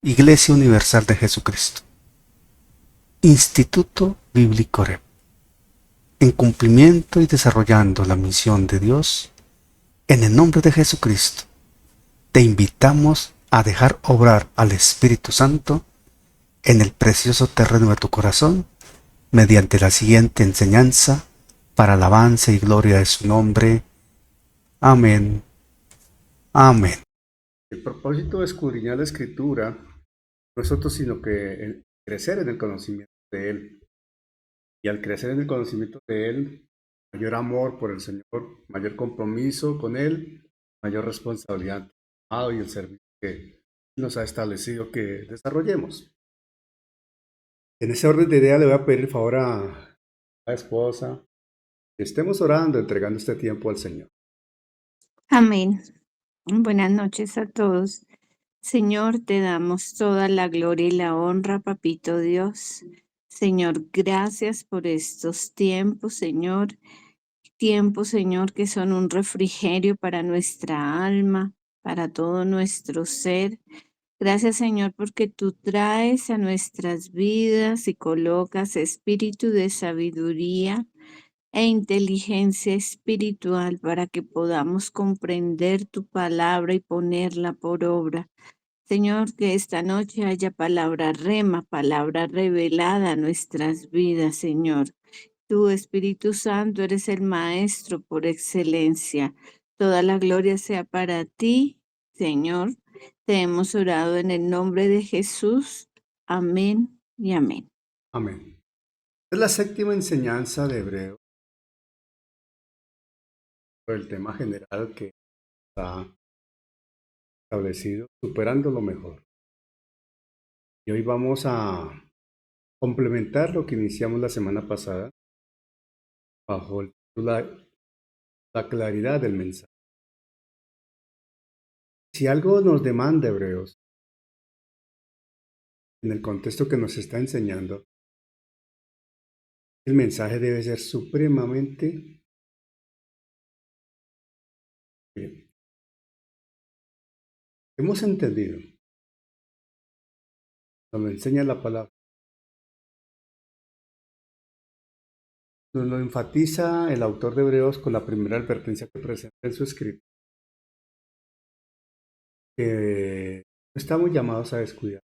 Iglesia Universal de Jesucristo. Instituto Bíblico REP. En cumplimiento y desarrollando la misión de Dios, en el nombre de Jesucristo, te invitamos a dejar obrar al Espíritu Santo en el precioso terreno de tu corazón mediante la siguiente enseñanza para alabanza y gloria de su nombre. Amén. Amén. El propósito de escudriñar la Escritura no es otro sino que crecer en el conocimiento de Él. Y al crecer en el conocimiento de Él, mayor amor por el Señor, mayor compromiso con Él, mayor responsabilidad y el servicio que nos ha establecido que desarrollemos. En ese orden de idea le voy a pedir el favor a la esposa que estemos orando, entregando este tiempo al Señor. Amén. Buenas noches a todos. Señor, te damos toda la gloria y la honra, Papito Dios. Señor, gracias por estos tiempos, Señor. Tiempos, Señor, que son un refrigerio para nuestra alma, para todo nuestro ser. Gracias, Señor, porque tú traes a nuestras vidas y colocas espíritu de sabiduría e inteligencia espiritual para que podamos comprender tu palabra y ponerla por obra. Señor, que esta noche haya palabra rema, palabra revelada a nuestras vidas, Señor. Tú, Espíritu Santo, eres el Maestro por excelencia. Toda la gloria sea para ti, Señor. Te hemos orado en el nombre de Jesús. Amén y amén. Amén. Es la séptima enseñanza de Hebreo por el tema general que está establecido, superando lo mejor. Y hoy vamos a complementar lo que iniciamos la semana pasada bajo el título La claridad del mensaje. Si algo nos demanda Hebreos, en el contexto que nos está enseñando, el mensaje debe ser supremamente bien. Hemos entendido, nos lo enseña la palabra, nos lo enfatiza el autor de Hebreos con la primera advertencia que presenta en su escrito, que no estamos llamados a descuidar.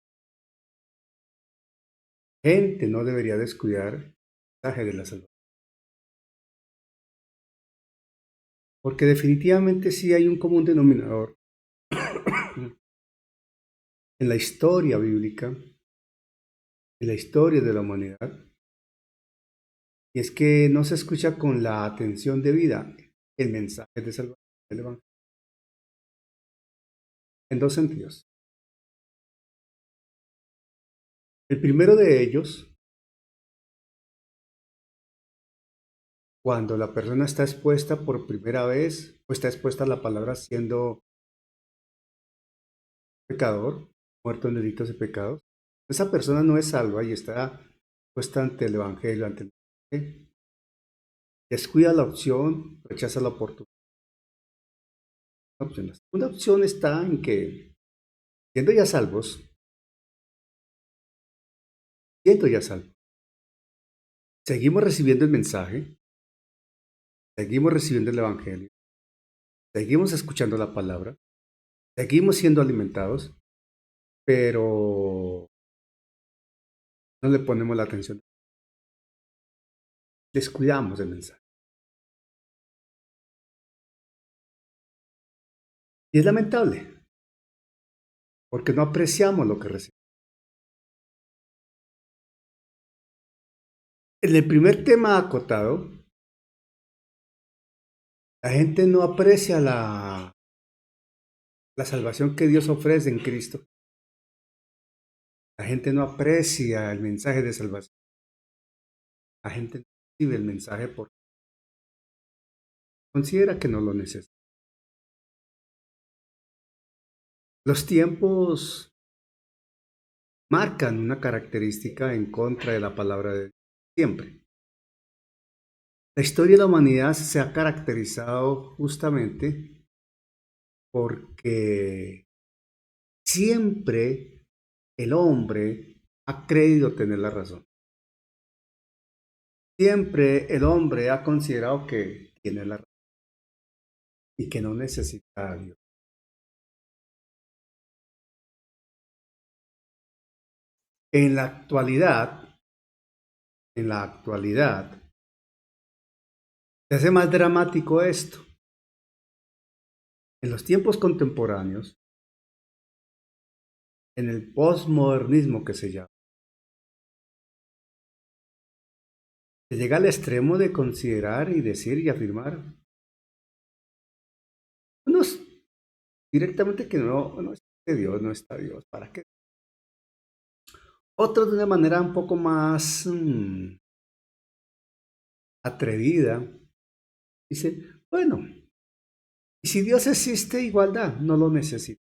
Gente no debería descuidar el mensaje de la salvación, porque definitivamente sí hay un común denominador en la historia bíblica, en la historia de la humanidad, y es que no se escucha con la atención debida el mensaje de salvación del Evangelio, en dos sentidos. El primero de ellos, cuando la persona está expuesta por primera vez o está expuesta a la palabra siendo pecador, muerto en delitos y pecados, esa persona no es salva y está puesta ante el Evangelio, ante el mensaje, descuida la opción, rechaza la oportunidad. La segunda opción está en que, siendo ya salvos, siendo ya salvos, seguimos recibiendo el mensaje, seguimos recibiendo el Evangelio, seguimos escuchando la palabra, seguimos siendo alimentados, pero no le ponemos la atención, descuidamos el mensaje. Y es lamentable, porque no apreciamos lo que recibimos. En el primer tema acotado, la gente no aprecia la salvación que Dios ofrece en Cristo. La gente no aprecia el mensaje de salvación. La gente no recibe el mensaje porque considera que no lo necesita. Los tiempos marcan una característica en contra de la palabra de Dios. Siempre. La historia de la humanidad se ha caracterizado justamente porque siempre el hombre ha creído tener la razón. Siempre el hombre ha considerado que tiene la razón y que no necesita a Dios. En la actualidad, en la actualidad, se hace más dramático esto. En los tiempos contemporáneos, en el posmodernismo que se llama, se llega al extremo de considerar y decir y afirmar unos directamente que no existe Dios, no está Dios, ¿para qué? Otros de una manera un poco más atrevida, dice, bueno, y si Dios existe, igualdad, no lo necesita.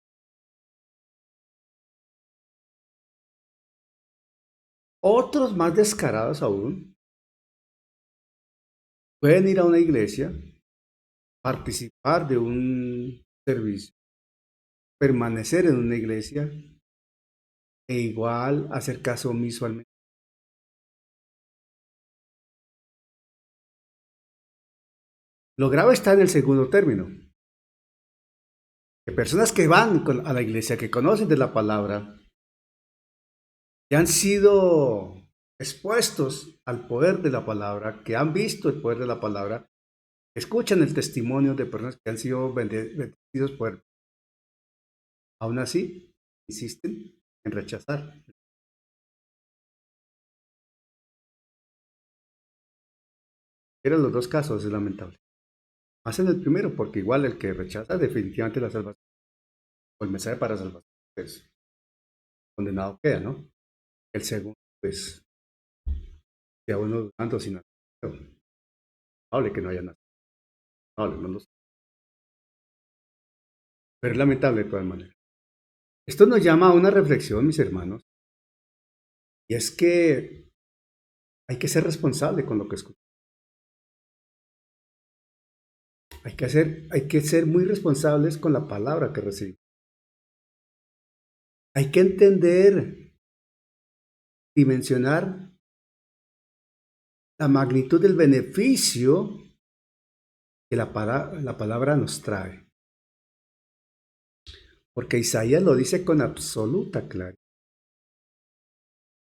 Otros más descarados aún, pueden ir a una iglesia, participar de un servicio, permanecer en una iglesia e igual hacer caso omiso al mensaje. Lo grave está en el segundo término, que personas que van a la iglesia, que conocen de la palabra, que han sido expuestos al poder de la palabra, que han visto el poder de la palabra, escuchan el testimonio de personas que han sido bendecidos por, aún así, insisten en rechazar. Eran los dos casos, es lamentable. Más en el primero, porque igual el que rechaza definitivamente la salvación, o el mensaje para salvación, pues condenado queda, ¿no? El segundo, pues, queda uno dudando sin hacer. Hable que no haya nacido. Hable, no lo sé. Pero es lamentable de todas maneras. Esto nos llama a una reflexión, mis hermanos, y es que hay que ser responsable con lo que escuchamos. Hay que ser muy responsables con la palabra que recibimos. Hay que entender, dimensionar la magnitud del beneficio que la palabra nos trae. Porque Isaías lo dice con absoluta claridad.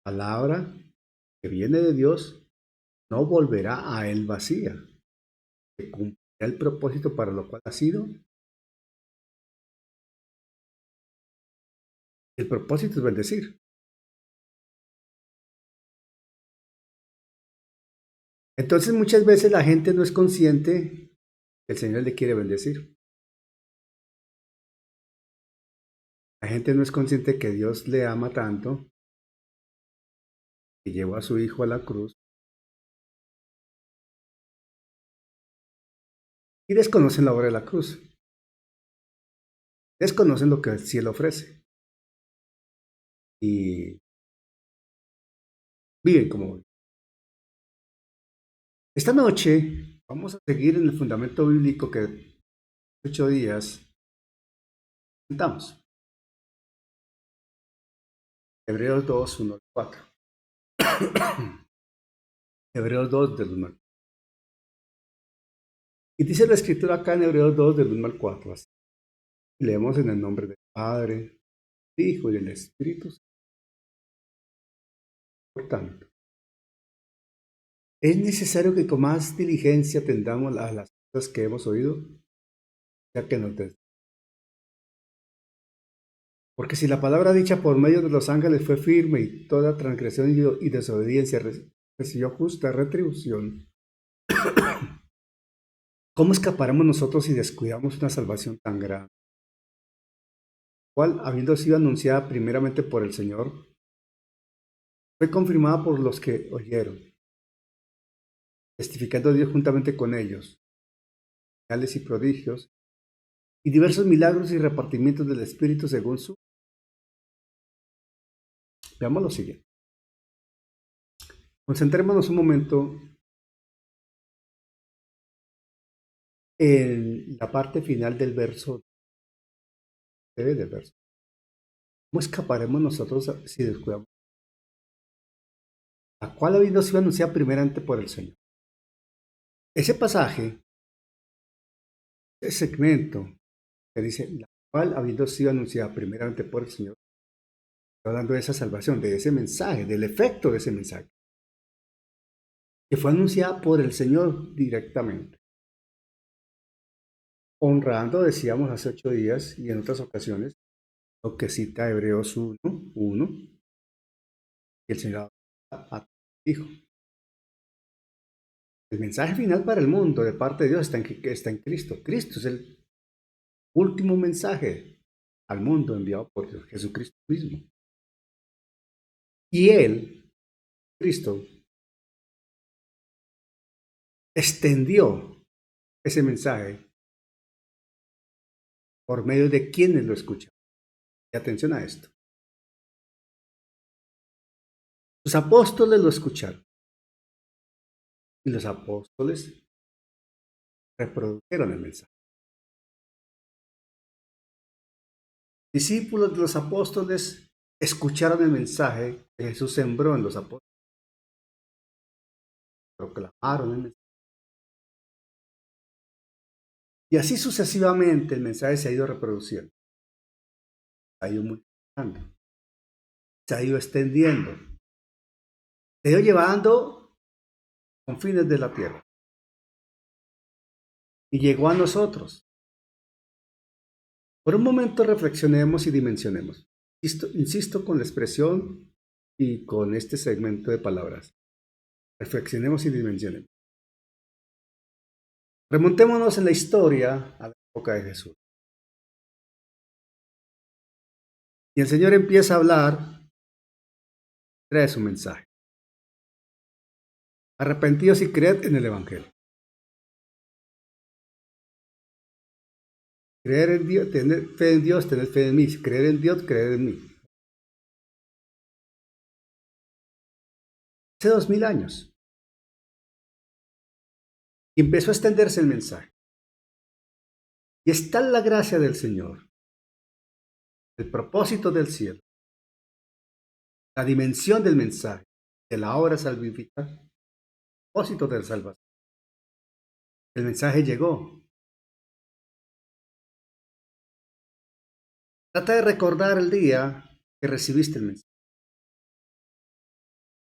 La palabra que viene de Dios no volverá a él vacía, que cumplirá el propósito para lo cual ha sido. El propósito es bendecir. Entonces muchas veces la gente no es consciente que el Señor le quiere bendecir. La gente no es consciente que Dios le ama tanto que llevó a su Hijo a la cruz y desconocen la obra de la cruz. Desconocen lo que el cielo ofrece y viven como viven. Esta noche vamos a seguir en el fundamento bíblico que 8 días presentamos. Hebreos 2, 1 al 4. Hebreos 2 del 1 al 4. Y dice la escritura acá en Hebreos 2 del 1 al 4. Así. Leemos en el nombre del Padre, del Hijo y del Espíritu Santo. Por tanto, es necesario que con más diligencia atendamos a las cosas que hemos oído, ya que nos des. Porque si la palabra dicha por medio de los ángeles fue firme y toda transgresión y desobediencia recibió justa retribución, ¿cómo escaparemos nosotros si descuidamos una salvación tan grande? Cual, habiendo sido anunciada primeramente por el Señor, fue confirmada por los que oyeron, testificando Dios juntamente con ellos, señales y prodigios, y diversos milagros y repartimientos del Espíritu según su. Veamos lo siguiente. Concentrémonos un momento en la parte final del verso, del verso. ¿Cómo escaparemos nosotros si descuidamos? ¿A cuál habiendo sido anunciada primeramente por el Señor? Ese pasaje, ese segmento que dice, la cual habiendo sido anunciada primeramente por el Señor, está hablando de esa salvación, de ese mensaje, del efecto de ese mensaje, que fue anunciada por el Señor directamente. Honrando, decíamos hace 8 días y en otras ocasiones, lo que cita Hebreos 1, y el Señor dijo. El mensaje final para el mundo de parte de Dios está en Cristo. Cristo es el último mensaje al mundo enviado por Dios, Jesucristo mismo. Y Él, Cristo, extendió ese mensaje por medio de quienes lo escuchan. Y atención a esto. Los apóstoles lo escucharon. Y los apóstoles reprodujeron el mensaje. Discípulos de los apóstoles escucharon el mensaje que Jesús sembró en los apóstoles. Proclamaron el mensaje. Y así sucesivamente el mensaje se ha ido reproduciendo. Se ha ido multiplicando. Se ha ido extendiendo. Se ha ido llevando con fines de la tierra. Y llegó a nosotros. Por un momento reflexionemos y dimensionemos. Insisto con la expresión y con este segmento de palabras. Reflexionemos y dimensionemos. Remontémonos en la historia a la época de Jesús. Y el Señor empieza a hablar, trae su mensaje. Arrepentidos y creed en el Evangelio. Creer en Dios, tener fe en Dios, tener fe en mí. Creer en Dios, creer en mí. Hace 2000 años. Y empezó a extenderse el mensaje. Y está la gracia del Señor, el propósito del cielo, la dimensión del mensaje, de la obra salvífica, el propósito de la salvación. El mensaje llegó. Trata de recordar el día que recibiste el mensaje.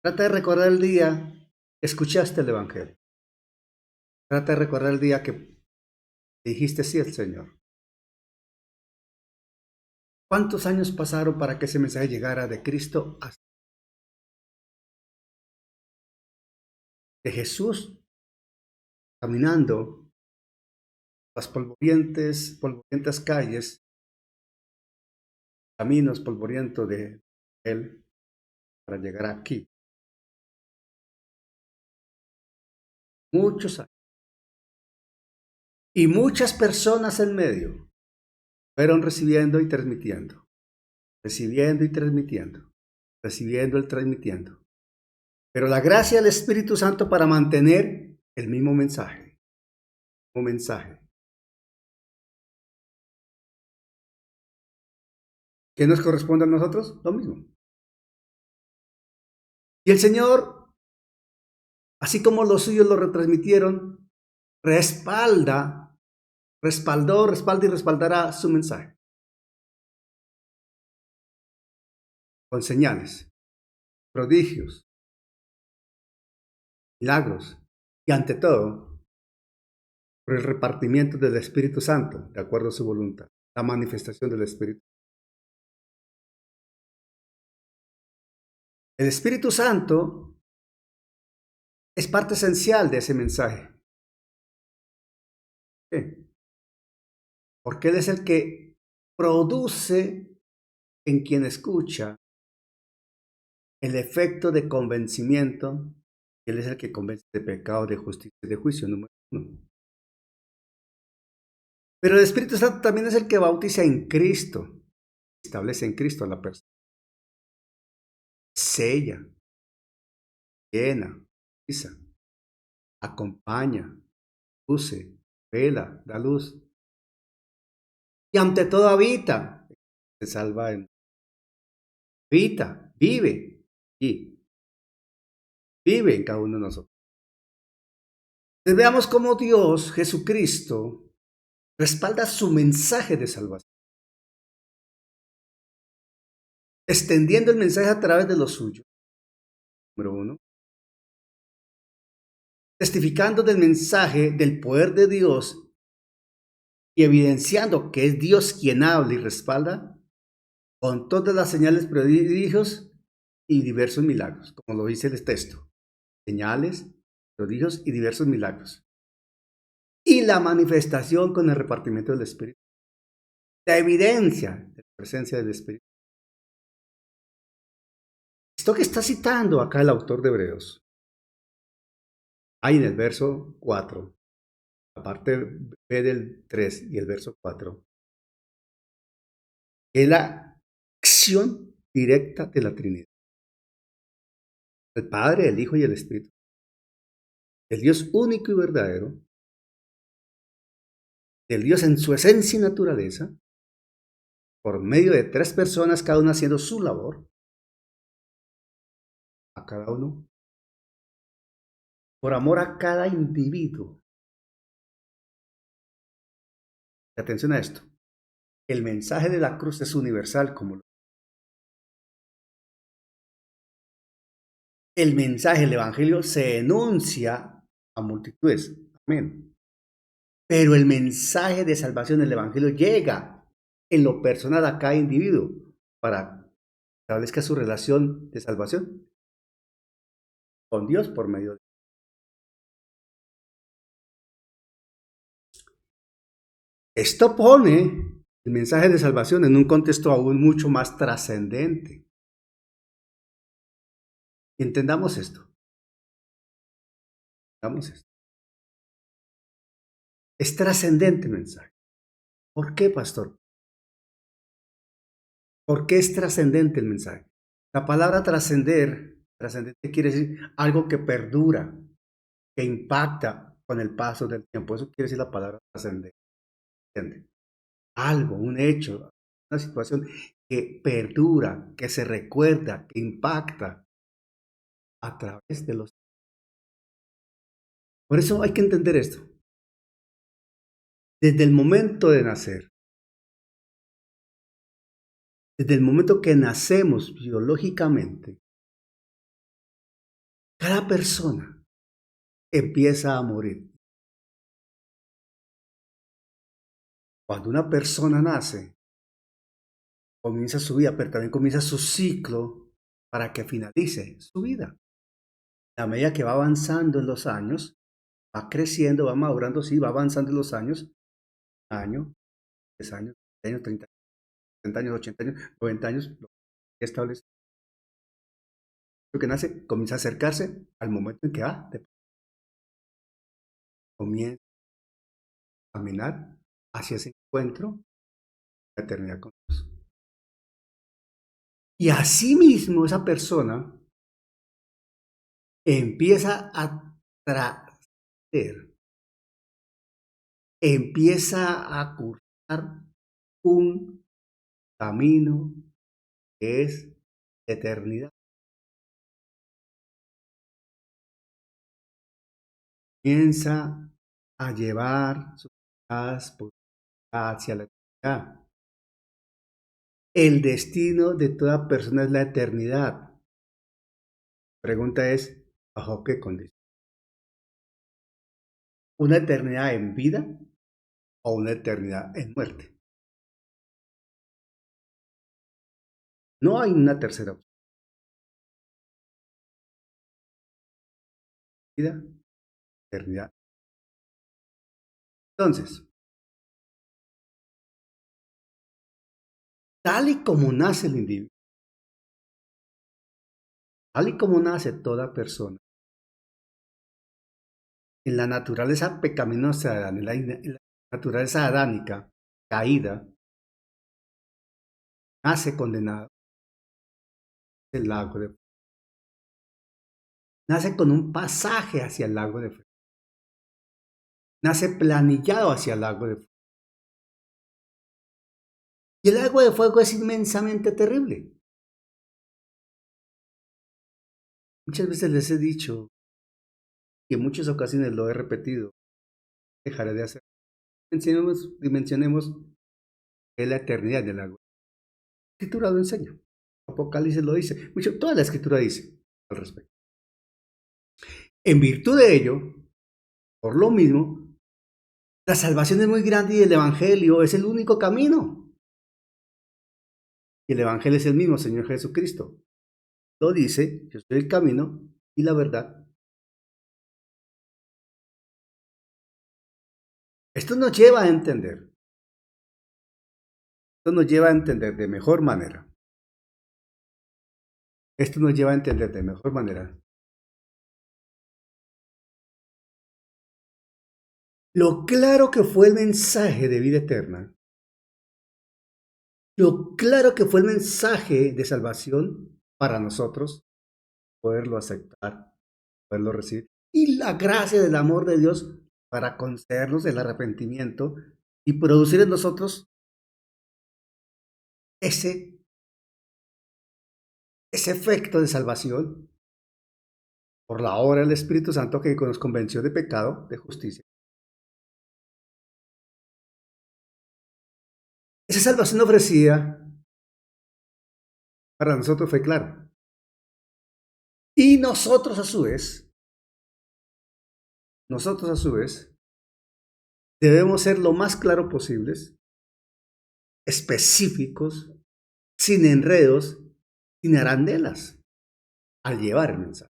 Trata de recordar el día que escuchaste el Evangelio. Trata de recordar el día que dijiste sí al Señor. ¿Cuántos años pasaron para que ese mensaje llegara de Cristo hasta de Jesús caminando las polvorientas calles, caminos polvorientos de Él para llegar aquí? Muchos años. Y muchas personas en medio fueron recibiendo y transmitiendo, recibiendo y transmitiendo, recibiendo y transmitiendo. Pero la gracia del Espíritu Santo para mantener el mismo mensaje. Un mensaje. ¿Qué nos corresponde a nosotros? Lo mismo. Y el Señor, así como los suyos lo retransmitieron, respalda y respaldará su mensaje. Con señales, prodigios, milagros y ante todo, por el repartimiento del Espíritu Santo, de acuerdo a su voluntad, la manifestación del Espíritu. El Espíritu Santo es parte esencial de ese mensaje. ¿Qué? Porque Él es el que produce en quien escucha el efecto de convencimiento. Él es el que convence de pecado, de justicia y de juicio, número 1. Pero el Espíritu Santo también es el que bautiza en Cristo, establece en Cristo a la persona, sella, llena, bautiza, acompaña, use, vela, da luz. Y ante todo habita, se salva en habita, vive y vive en cada uno de nosotros. Entonces veamos cómo Dios, Jesucristo, respalda su mensaje de salvación, extendiendo el mensaje a través de los suyos. Número uno, testificando del mensaje del poder de Dios y evidenciando que es Dios quien habla y respalda con todas las señales, prodigios y diversos milagros, como lo dice el texto. Señales, prodigios y diversos milagros. Y la manifestación con el repartimiento del Espíritu. La evidencia de la presencia del Espíritu. Esto que está citando acá el autor de Hebreos, hay en el verso 4, la parte B del 3 y el verso 4, es la acción directa de la Trinidad. El Padre, el Hijo y el Espíritu. El Dios único y verdadero, el Dios en su esencia y naturaleza, por medio de tres personas, cada una haciendo su labor, a cada uno, por amor a cada individuo. Atención a esto. El mensaje de la cruz es universal, como el mensaje del Evangelio se enuncia a multitudes. Amén. Pero el mensaje de salvación del Evangelio llega en lo personal a cada individuo para que establezca su relación de salvación con Dios por medio de. Esto pone el mensaje de salvación en un contexto aún mucho más trascendente. Entendamos esto. Entendamos esto. Es trascendente el mensaje. ¿Por qué, pastor? ¿Por qué es trascendente el mensaje? La palabra trascender, trascendente quiere decir algo que perdura, que impacta con el paso del tiempo. Eso quiere decir la palabra trascender. Algo, un hecho, una situación que perdura, que se recuerda, que impacta a través de los. Por eso hay que entender esto. Desde el momento de nacer, desde el momento que nacemos biológicamente, cada persona empieza a morir. Cuando una persona nace, comienza su vida, pero también comienza su ciclo para que finalice su vida. A medida que va avanzando en los años, va creciendo, va madurando, sí, va avanzando en los años, año, 10 años, 20 años, 30 años, 70 años, 80 años, 90 años, lo que establece. Lo que nace comienza a acercarse al momento en que comienza a caminar hacia ese encuentro, la eternidad con Dios. Y asimismo esa persona empieza a trascender, empieza a cursar un camino que es eternidad. Comienza a llevar sus vidas hacia la eternidad. El destino de toda persona es la eternidad. La pregunta es, ¿bajo qué condición? ¿Una eternidad en vida o una eternidad en muerte? No hay una tercera opción. Vida, eternidad. Entonces, tal y como nace el individuo, tal y como nace toda persona, en la naturaleza pecaminosa de Adán, en la naturaleza adánica caída, nace condenado el lago de fuego. Nace con un pasaje hacia el lago de fuego. Nace planillado hacia el lago de fuego. Y el lago de fuego es inmensamente terrible. Muchas veces les he dicho, y en muchas ocasiones lo he repetido, dejaré de hacer. Dimensionemos que es la eternidad de la gloria. La Escritura lo enseña. Apocalipsis lo dice. Toda la Escritura dice al respecto. En virtud de ello, por lo mismo, la salvación es muy grande y el Evangelio es el único camino. Y el Evangelio es el mismo Señor Jesucristo. Lo dice, yo soy el camino y la verdad. Esto nos lleva a entender. Esto nos lleva a entender de mejor manera. Esto nos lleva a entender de mejor manera lo claro que fue el mensaje de vida eterna, lo claro que fue el mensaje de salvación para nosotros, poderlo aceptar, poderlo recibir, y la gracia del amor de Dios para concedernos el arrepentimiento y producir en nosotros ese efecto de salvación por la obra del Espíritu Santo que nos convenció de pecado, de justicia. Esa salvación ofrecida para nosotros fue clara. Y nosotros a su vez, debemos ser lo más claro posibles, específicos, sin enredos, sin arandelas, al llevar el mensaje.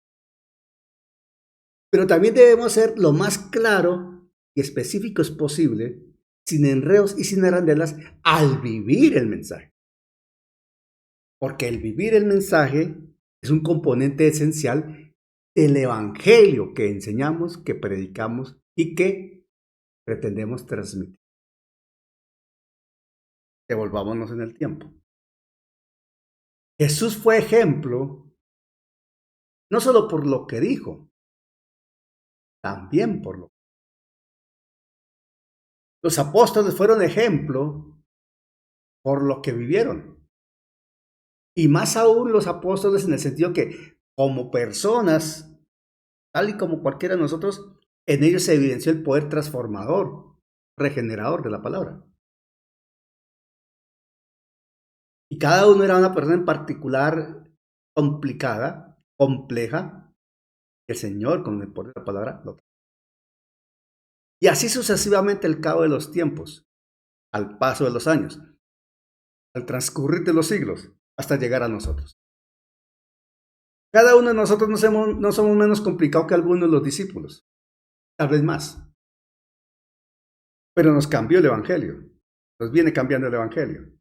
Pero también debemos ser lo más claro y específicos posible, sin enredos y sin arandelas, al vivir el mensaje. Porque el vivir el mensaje es un componente esencial del evangelio que enseñamos, que predicamos y que pretendemos transmitir. Devolvámonos en el tiempo. Jesús fue ejemplo, no solo por lo que dijo, también por lo que. Los apóstoles fueron ejemplo por lo que vivieron. Y más aún los apóstoles en el sentido que como personas, tal y como cualquiera de nosotros, en ellos se evidenció el poder transformador, regenerador de la palabra. Y cada uno era una persona en particular complicada, compleja, que el Señor, con el poder de la palabra, lo. Y así sucesivamente al cabo de los tiempos, al paso de los años, al transcurrir de los siglos, hasta llegar a nosotros. Cada uno de nosotros no somos menos complicados que algunos de los discípulos, tal vez más. Pero nos cambió el Evangelio, nos viene cambiando el Evangelio.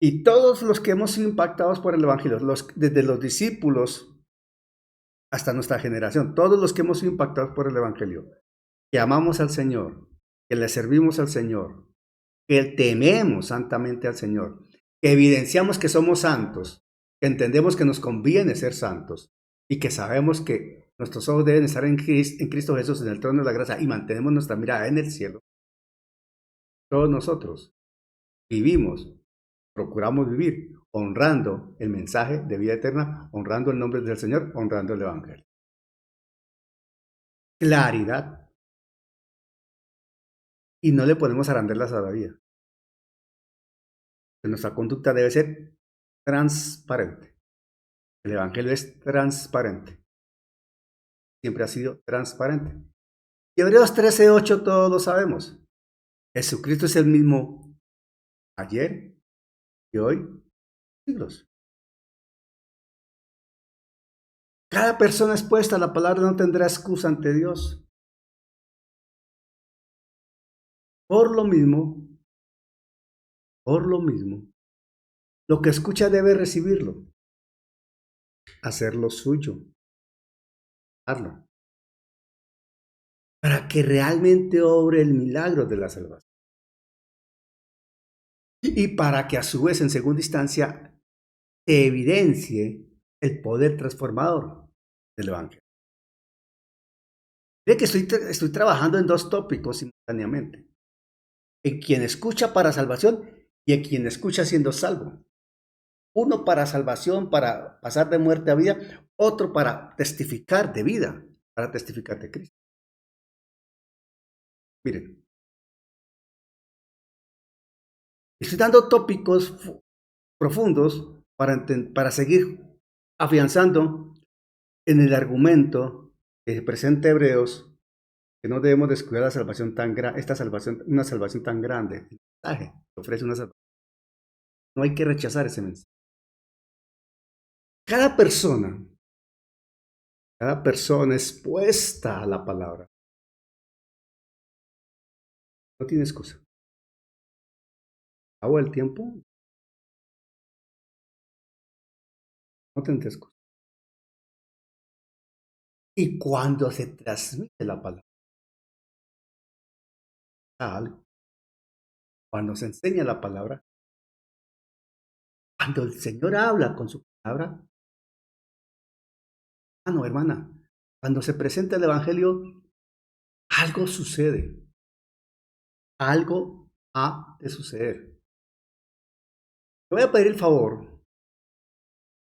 Y todos los que hemos sido impactados por el Evangelio, desde los discípulos hasta nuestra generación, todos los que hemos sido impactados por el Evangelio, que amamos al Señor, que le servimos al Señor, que tememos santamente al Señor, que evidenciamos que somos santos, que entendemos que nos conviene ser santos y que sabemos que nuestros ojos deben estar en Cristo Jesús, en el trono de la gracia, y mantenemos nuestra mirada en el cielo. Todos nosotros vivimos, procuramos vivir honrando el mensaje de vida eterna, honrando el nombre del Señor, honrando el Evangelio. Claridad. Y no le ponemos arandelas a la vida. Nuestra conducta debe ser transparente. El Evangelio es transparente. Siempre ha sido transparente. Y Hebreos 13:8 todos lo sabemos. Jesucristo es el mismo ayer y hoy, siglos. Cada persona expuesta a la palabra no tendrá excusa ante Dios. Por lo mismo, lo que escucha debe recibirlo, hacerlo suyo, darlo, para que realmente obre el milagro de la salvación. Y para que a su vez, en segunda instancia, se evidencie el poder transformador del Evangelio. Mire que estoy trabajando en dos tópicos simultáneamente. En quien escucha para salvación y en quien escucha siendo salvo. Uno para salvación, para pasar de muerte a vida. otro para testificar de vida, para testificar de Cristo. Miren, estoy dando tópicos profundos para seguir afianzando en el argumento que presenta Hebreos, que no debemos descuidar la salvación tan grande, esta salvación, una salvación tan grande. El mensaje que ofrece una salvación. No hay que rechazar ese mensaje. Cada persona expuesta a la palabra, no tiene excusa. Acabó el tiempo, no tendrá excusa. Y cuando se transmite la palabra, algo, cuando se enseña la palabra, cuando el Señor habla con su palabra, hermano, hermana, cuando se presenta el Evangelio, algo sucede. Algo ha de suceder. Le voy a pedir el favor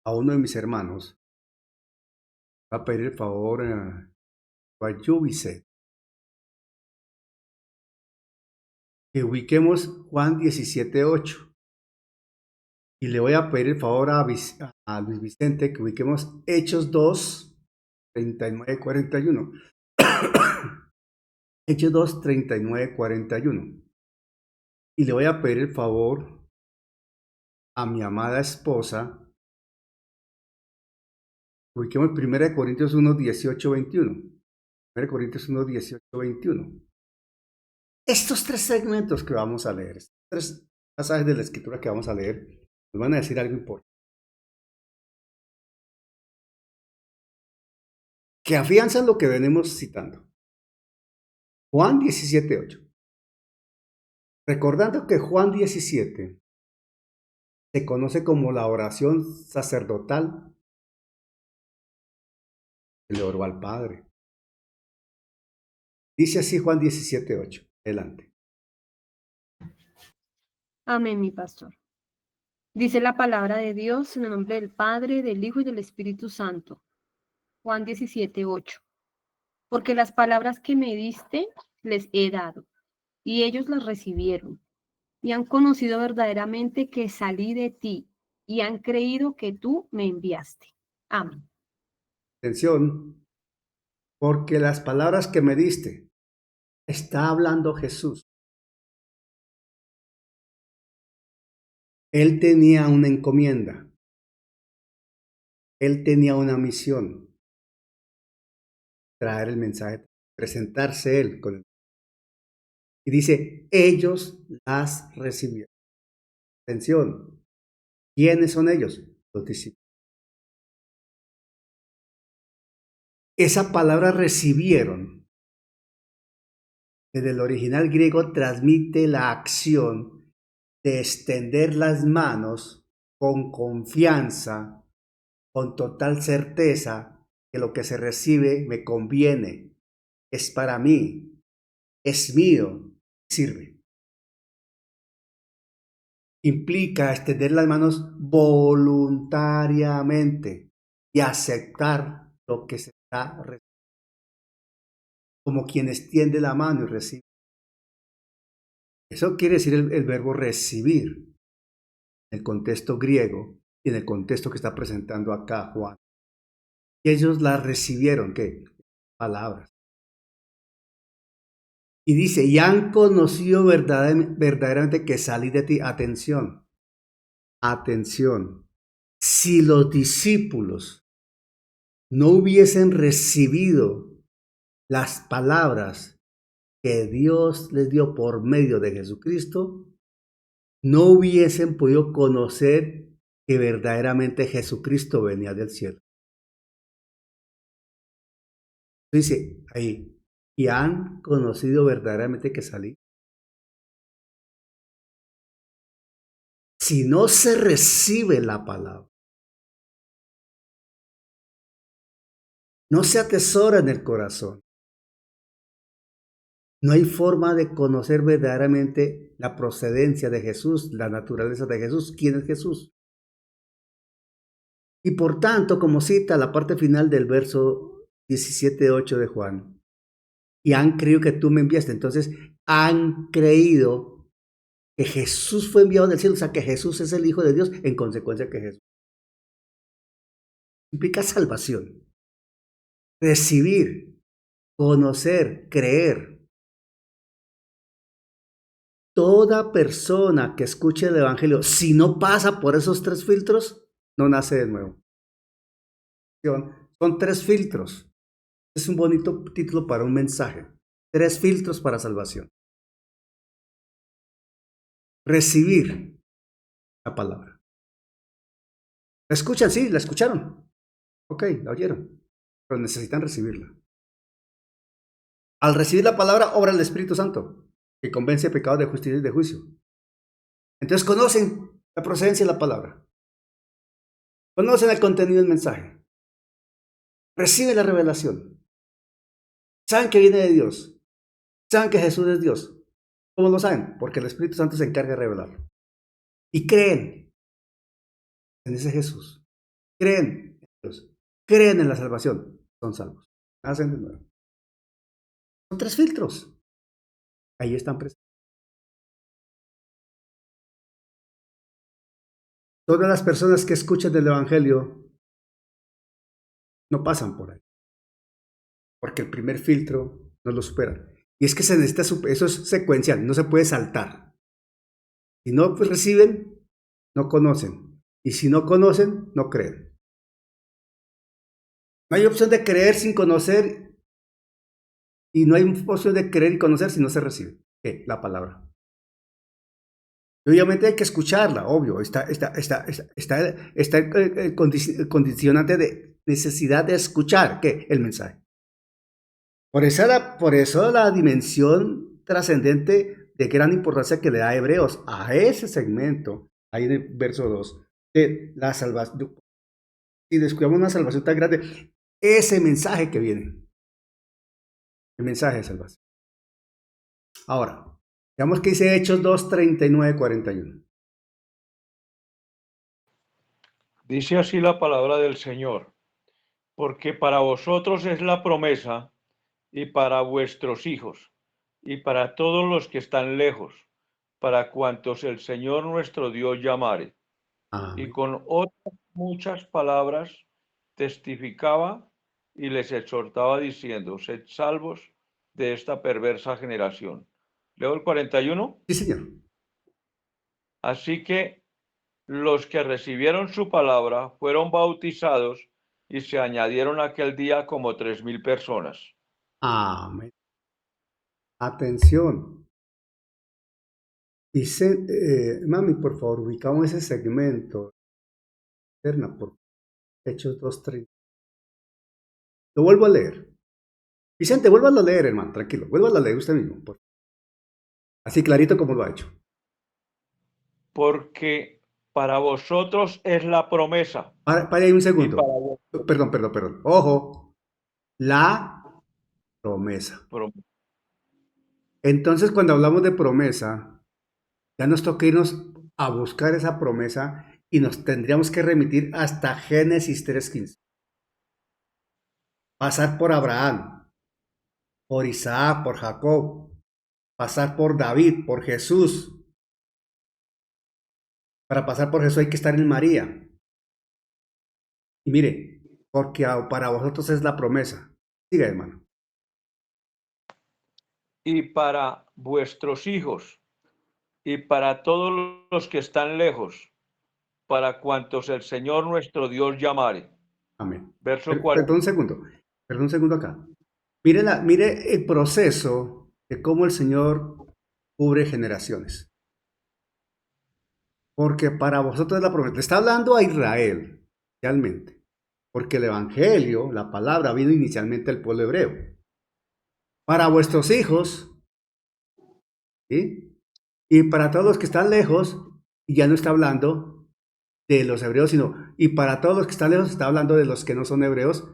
a uno de mis hermanos. Voy a pedir el favor a Yubice, que ubiquemos Juan 17:8. Y le voy a pedir el favor a Luis Vicente que ubiquemos Hechos 2, 39, 41. Hechos 2, 39, 41. Y le voy a pedir el favor a mi amada esposa, ubiquemos 1 Corintios 1, 18, 21. 1 Corintios 1, 18, 21. Estos tres segmentos que vamos a leer, estos tres pasajes de la escritura que vamos a leer, nos van a decir algo importante. Que afianzan lo que venimos citando. Juan 17:8. Recordando que Juan 17 se conoce como la oración sacerdotal que le oró al Padre. Dice así Juan 17:8. Adelante. Amén, mi pastor. Dice la palabra de Dios en el nombre del Padre, del Hijo y del Espíritu Santo. Juan 17:8. Porque las palabras que me diste les he dado, y ellos las recibieron, y han conocido verdaderamente que salí de ti, y han creído que tú me enviaste. Amén. Atención, porque las palabras que me diste, está hablando Jesús. Él tenía una encomienda. Él tenía una misión. Traer el mensaje, presentarse él con el. Y dice, ellos las recibieron. Atención, ¿quiénes son ellos? Los discípulos. Esa palabra recibieron, desde el original griego, transmite la acción de extender las manos con confianza, con total certeza que lo que se recibe me conviene, es para mí, es mío, sirve. Implica extender las manos voluntariamente y aceptar lo que se está recibiendo, como quien extiende la mano y recibe. Eso quiere decir el verbo recibir, en el contexto griego y en el contexto que está presentando acá Juan. Y ellos la recibieron, ¿qué? Palabras. Y dice, y han conocido verdaderamente que salí de ti. Atención, atención. Si los discípulos no hubiesen recibido las palabras que Dios les dio por medio de Jesucristo, no hubiesen podido conocer que verdaderamente Jesucristo venía del cielo. Dice ahí, y han conocido verdaderamente que salí. Si no se recibe la palabra, no se atesora en el corazón, no hay forma de conocer verdaderamente la procedencia de Jesús, la naturaleza de Jesús. ¿Quién es Jesús? Y por tanto, como cita la parte final del verso 17:8 de Juan, y han creído que tú me enviaste. Entonces, han creído que Jesús fue enviado del cielo, o sea, que Jesús es el Hijo de Dios, en consecuencia que Jesús implica salvación, recibir, conocer, creer. Toda persona que escuche el Evangelio, si no pasa por esos 3 filtros, no nace de nuevo. Son 3 filtros. Es un bonito título para un mensaje. 3 filtros para salvación. Recibir la palabra. ¿La escuchan? Sí, la escucharon. Ok, la oyeron. Pero necesitan recibirla. Al recibir la palabra, obra el Espíritu Santo, que convence de pecado, de justicia y de juicio. Entonces conocen la procedencia de la palabra. Conocen el contenido del mensaje. Reciben la revelación. Saben que viene de Dios. Saben que Jesús es Dios. ¿Cómo lo saben? Porque el Espíritu Santo se encarga de revelarlo. Y creen en ese Jesús. Creen en Dios. Creen en la salvación. Son salvos. Hacen de nuevo. Son 3 filtros. Ahí están presentes. Todas las personas que escuchan del Evangelio no pasan por ahí. Porque el primer filtro no lo superan. Y es que se necesita, eso es secuencial, no se puede saltar. Si no reciben, no conocen. Y si no conocen, no creen. No hay opción de creer sin conocer. Y no hay opción de creer y conocer si no se recibe. ¿Qué? La palabra. Y obviamente hay que escucharla, obvio. Está el condicionante de necesidad de escuchar, ¿qué? El mensaje. Por eso la dimensión trascendente de gran importancia que le da a Hebreos a ese segmento, ahí en el verso 2, de la salvación. Si descuidamos una salvación tan grande, ese mensaje que viene, el mensaje de salvación. Ahora, veamos que dice Hechos 2, 39, 41. Dice así la palabra del Señor, porque para vosotros es la promesa, y para vuestros hijos, y para todos los que están lejos, para cuantos el Señor nuestro Dios llamare. Amén. Y con otras muchas palabras testificaba y les exhortaba diciendo, sed salvos de esta perversa generación. Leo el 41. Sí, señor. Así que los que recibieron su palabra fueron bautizados y se añadieron aquel día como 3,000 personas. Amén. Atención. Dice, mami, por favor, ubicamos ese segmento. Por Hechos 2:30. Lo vuelvo a leer. Vicente, vuélvalo a leer, hermano, tranquilo. Vuélvalo a leer usted mismo. Por favor. Así clarito como lo ha hecho. Porque para vosotros es la promesa. Para ahí un Y segundo. para Perdón. Ojo. La promesa. Entonces, cuando hablamos de promesa, ya nos toca irnos a buscar esa promesa y nos tendríamos que remitir hasta Génesis 3:15. Pasar por Abraham, por Isaac, por Jacob, pasar por David, por Jesús. Para pasar por Jesús hay que estar en María. Y mire, porque para vosotros es la promesa. Siga, hermano. y para vuestros hijos, y para todos los que están lejos, para cuantos el Señor nuestro Dios llamare. Amén. Verso 40. Perdón un segundo acá. Mire el proceso de cómo el Señor cubre generaciones. Porque para vosotros es la promesa. Le está hablando a Israel, realmente. Porque el Evangelio, la palabra, vino inicialmente al pueblo hebreo. Para vuestros hijos, ¿sí? Y para todos los que están lejos, y ya no está hablando de los hebreos, sino, y para todos los que están lejos, está hablando de los que no son hebreos,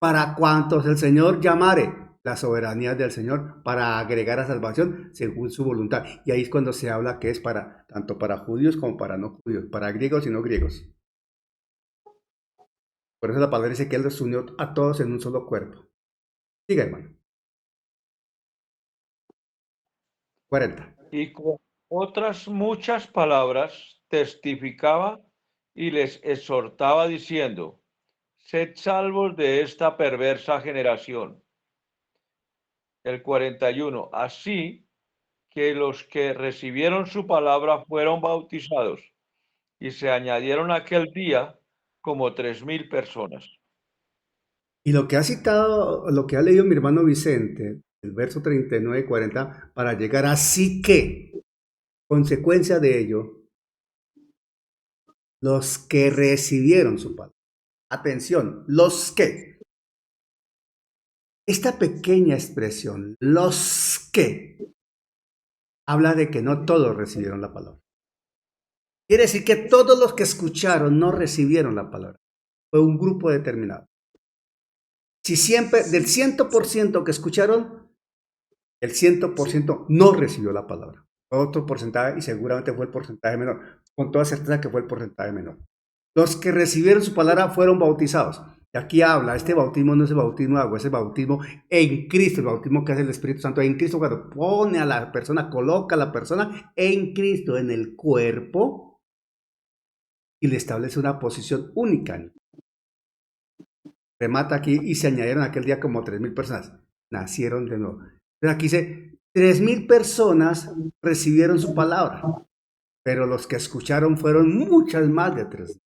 para cuantos el Señor llamare, la soberanía del Señor, para agregar a salvación según su voluntad. Y ahí es cuando se habla que es para, tanto para judíos como para no judíos, para griegos y no griegos. Por eso la palabra dice que Él los unió a todos en un solo cuerpo. Siga, hermano. 40. Y con otras muchas palabras testificaba y les exhortaba diciendo, sed salvos de esta perversa generación. El 41. Así que los que recibieron su palabra fueron bautizados y se añadieron aquel día como 3,000 personas. Y lo que ha citado, lo que ha leído mi hermano Vicente, el verso 39 y 40, para llegar así que, consecuencia de ello, los que recibieron su palabra. Atención, los que. Esta pequeña expresión, los que, habla de que no todos recibieron la palabra. Quiere decir que todos los que escucharon no recibieron la palabra. Fue un grupo determinado. Si siempre, del 100% que escucharon, el 100% no recibió la palabra. Fue otro porcentaje y seguramente fue el porcentaje menor. Con toda certeza que fue el porcentaje menor. Los que recibieron su palabra fueron bautizados. Y aquí habla, este bautismo no es el bautismo de agua, es el bautismo en Cristo, el bautismo que hace el Espíritu Santo en Cristo, cuando pone a la persona, coloca a la persona en Cristo, en el cuerpo, y le establece una posición única. Remata aquí, y se añadieron aquel día como 3,000 personas. Nacieron de nuevo. Entonces aquí dice, 3,000 personas recibieron su palabra, pero los que escucharon fueron muchas más de 3,000.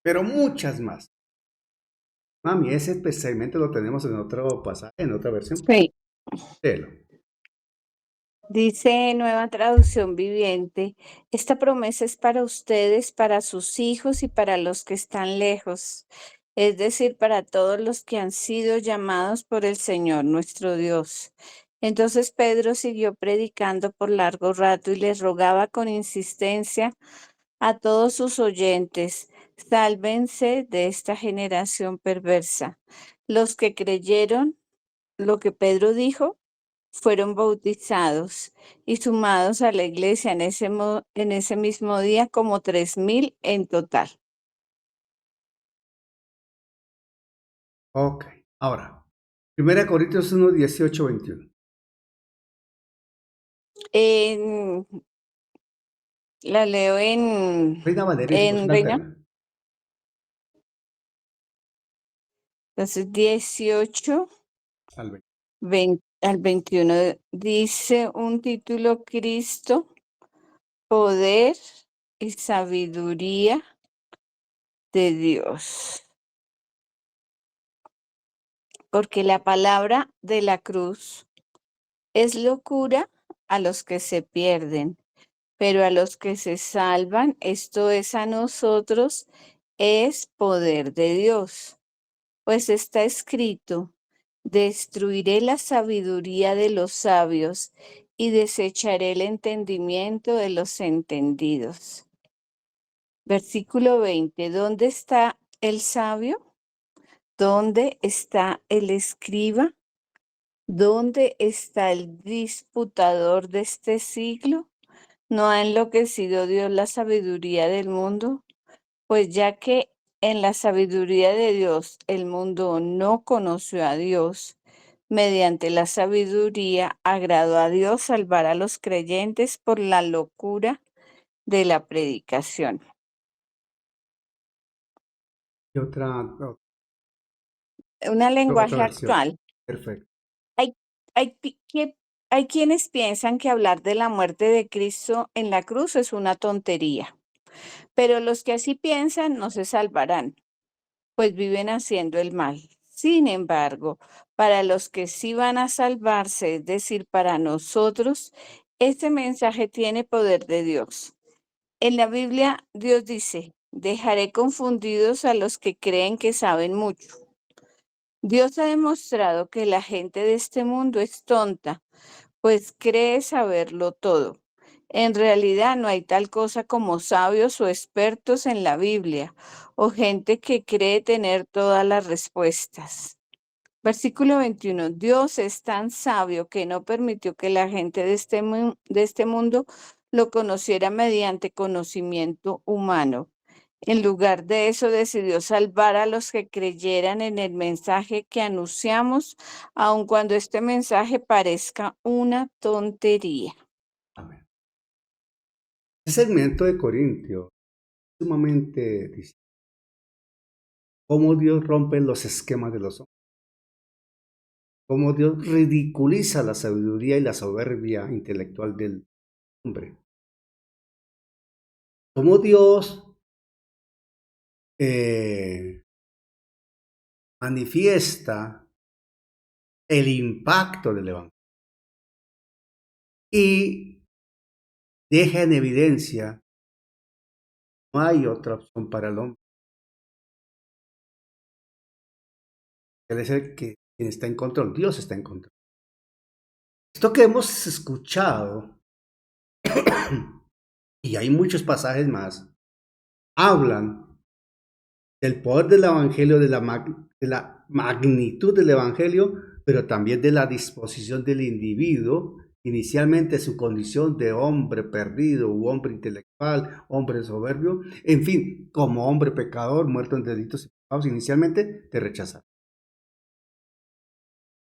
Pero muchas más. Mami, ese segmento lo tenemos en otro pasaje, en otra versión. Sí. Léelo. Dice Nueva Traducción Viviente, esta promesa es para ustedes, para sus hijos y para los que están lejos, es decir, para todos los que han sido llamados por el Señor nuestro Dios. Entonces Pedro siguió predicando por largo rato y les rogaba con insistencia a todos sus oyentes, sálvense de esta generación perversa. Los que creyeron lo que Pedro dijo fueron bautizados y sumados a la iglesia en ese mismo día como 3,000 en total. Ok, ahora, 1 Corintios 1, 18, 21. La leo en Reina Valera y su versión Reina. alterna. Entonces 18 Al 20 al 21 dice un título: Cristo, poder y sabiduría de Dios. Porque la palabra de la cruz es locura a los que se pierden, pero a los que se salvan, esto es a nosotros, es poder de Dios. Pues está escrito, destruiré la sabiduría de los sabios y desecharé el entendimiento de los entendidos. Versículo 20, ¿dónde está el sabio? ¿Dónde está el escriba? ¿Dónde está el disputador de este siglo? ¿No ha enloquecido Dios la sabiduría del mundo? Pues ya que en la sabiduría de Dios el mundo no conoció a Dios, mediante la sabiduría agradó a Dios salvar a los creyentes por la locura de la predicación. Y otra Lenguaje versión. actual. Perfecto. Hay quienes piensan que hablar de la muerte de Cristo en la cruz es una tontería, pero los que así piensan no se salvarán, pues viven haciendo el mal. Sin embargo, para los que sí van a salvarse, es decir, para nosotros, este mensaje tiene poder de Dios. En la Biblia, Dios dice, dejaré confundidos a los que creen que saben mucho. Dios ha demostrado que la gente de este mundo es tonta, pues cree saberlo todo. En realidad no hay tal cosa como sabios o expertos en la Biblia, o gente que cree tener todas las respuestas. Versículo 21. Dios es tan sabio que no permitió que la gente de este mundo lo conociera mediante conocimiento humano. En lugar de eso, decidió salvar a los que creyeran en el mensaje que anunciamos, aun cuando este mensaje parezca una tontería. Amén. Ese segmento de Corintios es sumamente distinto. Cómo Dios rompe los esquemas de los hombres. Cómo Dios ridiculiza la sabiduría y la soberbia intelectual del hombre. Cómo Dios manifiesta el impacto del Evangelio y deja en evidencia no hay otra opción para el hombre. Él es el que quien está en control, Dios está en control. Esto que hemos escuchado, y hay muchos pasajes más, hablan del poder del Evangelio, de la magnitud del Evangelio, pero también de la disposición del individuo, inicialmente su condición de hombre perdido, u hombre intelectual, hombre soberbio, en fin, como hombre pecador, muerto en delitos y pecados, inicialmente de rechazar.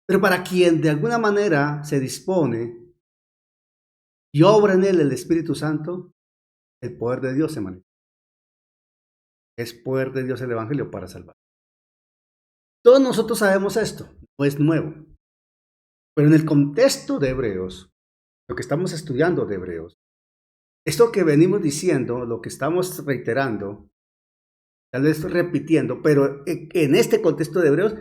Pero para quien de alguna manera se dispone y obra en él el Espíritu Santo, el poder de Dios se manifiesta. Es poder de Dios el Evangelio para salvar. Todos nosotros sabemos esto, no es nuevo. Pero en el contexto de Hebreos, lo que estamos estudiando de Hebreos, esto que venimos diciendo, lo que estamos reiterando, tal vez repitiendo, pero en este contexto de Hebreos,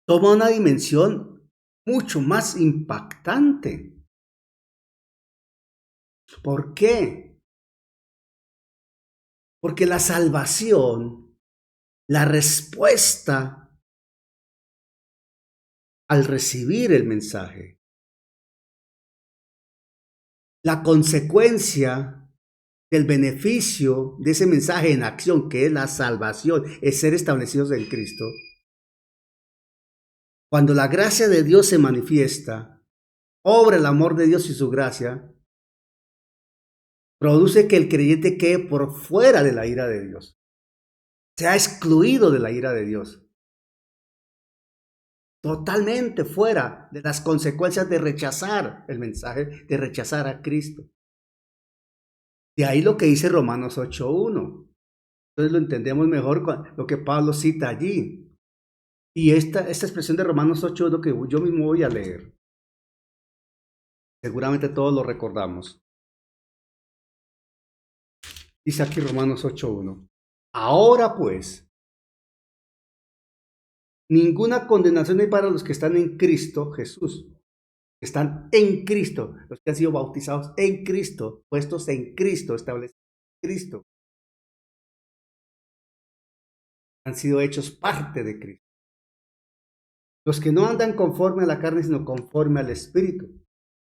toma una dimensión mucho más impactante. ¿Por qué? Porque la salvación, la respuesta al recibir el mensaje, la consecuencia del beneficio de ese mensaje en acción, que es la salvación, es ser establecidos en Cristo. Cuando la gracia de Dios se manifiesta, obra el amor de Dios y su gracia, produce que el creyente quede por fuera de la ira de Dios, sea excluido de la ira de Dios, totalmente fuera de las consecuencias de rechazar el mensaje, de rechazar a Cristo. De ahí lo que dice Romanos 8:1. Entonces lo entendemos mejor con lo que Pablo cita allí. Y esta expresión de Romanos 8:1 que yo mismo voy a leer, seguramente todos lo recordamos. Dice aquí Romanos 8:1. Ahora pues, ninguna condenación hay para los que están en Cristo Jesús. Que están en Cristo, los que han sido bautizados en Cristo, puestos en Cristo, establecidos en Cristo. Han sido hechos parte de Cristo. Los que no andan conforme a la carne, sino conforme al Espíritu.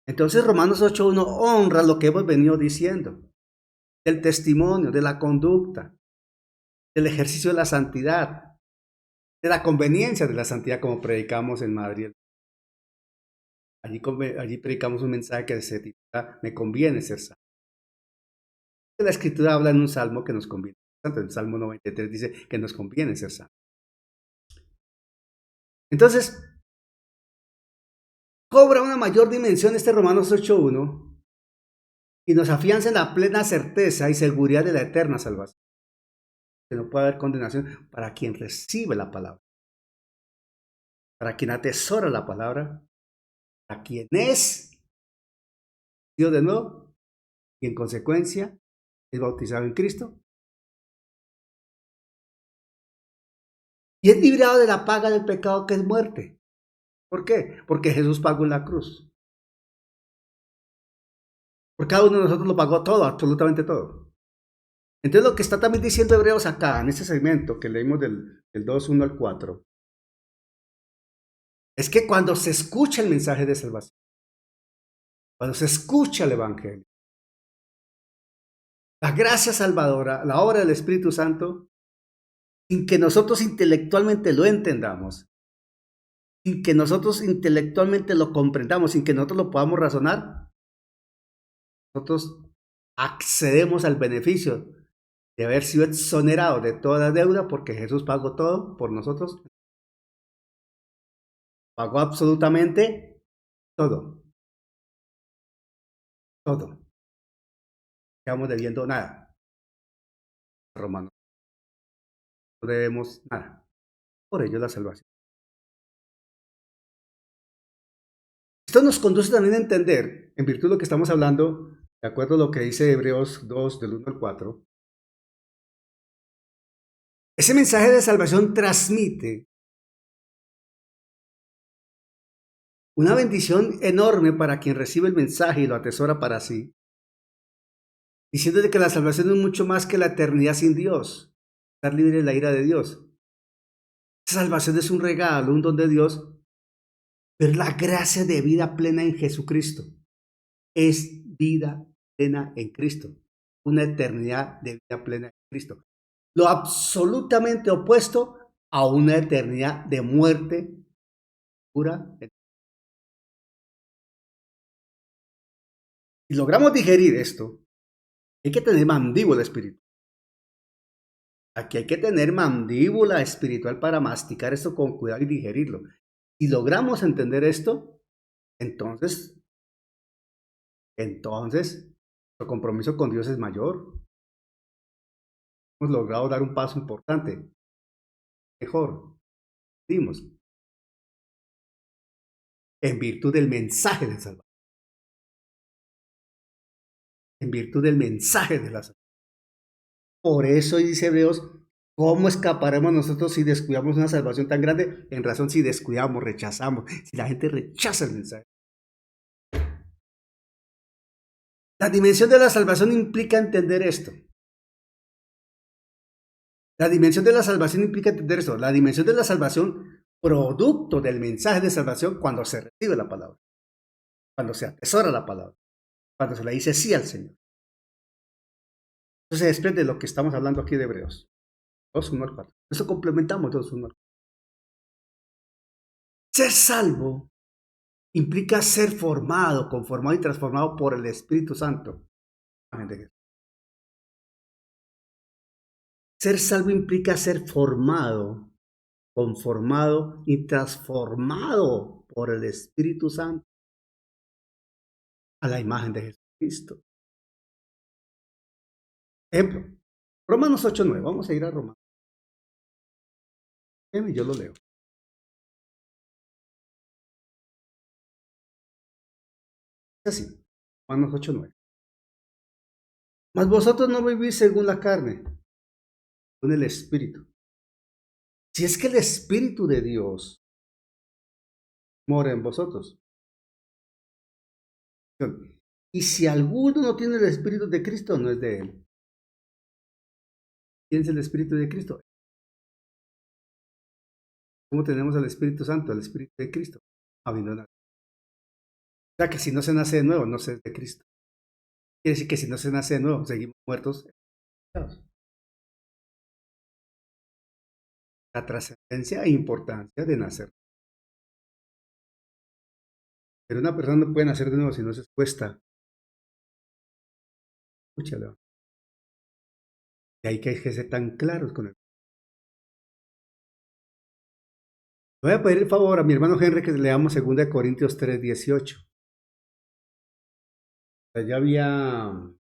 Entonces Romanos 8:1 honra lo que hemos venido diciendo, del testimonio, de la conducta, del ejercicio de la santidad, de la conveniencia de la santidad, como predicamos en Madrid. Allí predicamos un mensaje que se titula Me conviene ser santo. La Escritura habla en un salmo que nos conviene ser santo. El Salmo 93 dice que nos conviene ser santo. Entonces, cobra una mayor dimensión este Romanos 8:1 y nos afianza en la plena certeza y seguridad de la eterna salvación. Que no puede haber condenación para quien recibe la palabra, para quien atesora la palabra, para quien es Dios de nuevo y en consecuencia es bautizado en Cristo. Y es librado de la paga del pecado que es muerte. ¿Por qué? Porque Jesús pagó en la cruz. Por cada uno de nosotros lo pagó todo, absolutamente todo. Entonces lo que está también diciendo Hebreos acá, en este segmento que leímos del 2:1 al 4, es que cuando se escucha el mensaje de salvación, cuando se escucha el Evangelio, la gracia salvadora, la obra del Espíritu Santo, sin que nosotros intelectualmente lo entendamos, sin que nosotros intelectualmente lo comprendamos, sin que nosotros lo podamos razonar, nosotros accedemos al beneficio de haber sido exonerado de toda deuda porque Jesús pagó todo por nosotros. Pagó absolutamente todo, todo. No quedamos debiendo nada. Romanos, no debemos nada. Por ello la salvación. Esto nos conduce también a entender, en virtud de lo que estamos hablando, de acuerdo a lo que dice Hebreos 2, del 1 al 4, ese mensaje de salvación transmite una bendición enorme para quien recibe el mensaje y lo atesora para sí, diciéndole que la salvación es mucho más que la eternidad sin Dios, estar libre de la ira de Dios. Esa salvación es un regalo, un don de Dios, pero la gracia de vida plena en Jesucristo. Es vida plena en Cristo, una eternidad de vida plena en Cristo. Lo absolutamente opuesto a una eternidad de muerte pura. Si logramos digerir esto, hay que tener mandíbula espiritual. Aquí hay que tener mandíbula espiritual para masticar esto con cuidado y digerirlo. Si logramos entender esto, entonces, nuestro compromiso con Dios es mayor. Hemos logrado dar un paso importante. Mejor, dimos, en virtud del mensaje del Salvador. En virtud del mensaje de la salvación. Por eso dice Hebreos, ¿cómo escaparemos nosotros si descuidamos una salvación tan grande? En razón, si descuidamos, rechazamos, si la gente rechaza el mensaje. La dimensión de la salvación implica entender esto. La dimensión de la salvación implica entender esto. La dimensión de la salvación, producto del mensaje de salvación, cuando se recibe la palabra, cuando se atesora la palabra, cuando se le dice sí al Señor. Entonces se desprende de lo que estamos hablando aquí de Hebreos 2, 1 al 4. Eso complementamos 2, 1 al 4. Ser salvo implica ser formado, conformado y transformado por el Espíritu Santo. Ser salvo implica ser formado, conformado y transformado por el Espíritu Santo a la imagen de Jesucristo. Ejemplo, Romanos 8:9. Vamos a ir a Romanos. Yo lo leo. Es así, Romanos 8:9. Mas vosotros no vivís según la carne, según el Espíritu. Si es que el Espíritu de Dios mora en vosotros. Y si alguno no tiene el Espíritu de Cristo, no es de él. ¿Quién es el Espíritu de Cristo? ¿Cómo tenemos al Espíritu Santo, al Espíritu de Cristo? Habiendo nacido. O sea que si no se nace de nuevo, no se es de Cristo. Quiere decir que si no se nace de nuevo, seguimos muertos. La trascendencia e importancia de nacer. Pero una persona no puede nacer de nuevo si no se expuesta. Escúchalo. Y hay que ser tan claros con él. Voy a pedir el favor a mi hermano Henry que leamos 2 Corintios 3:18. Ya había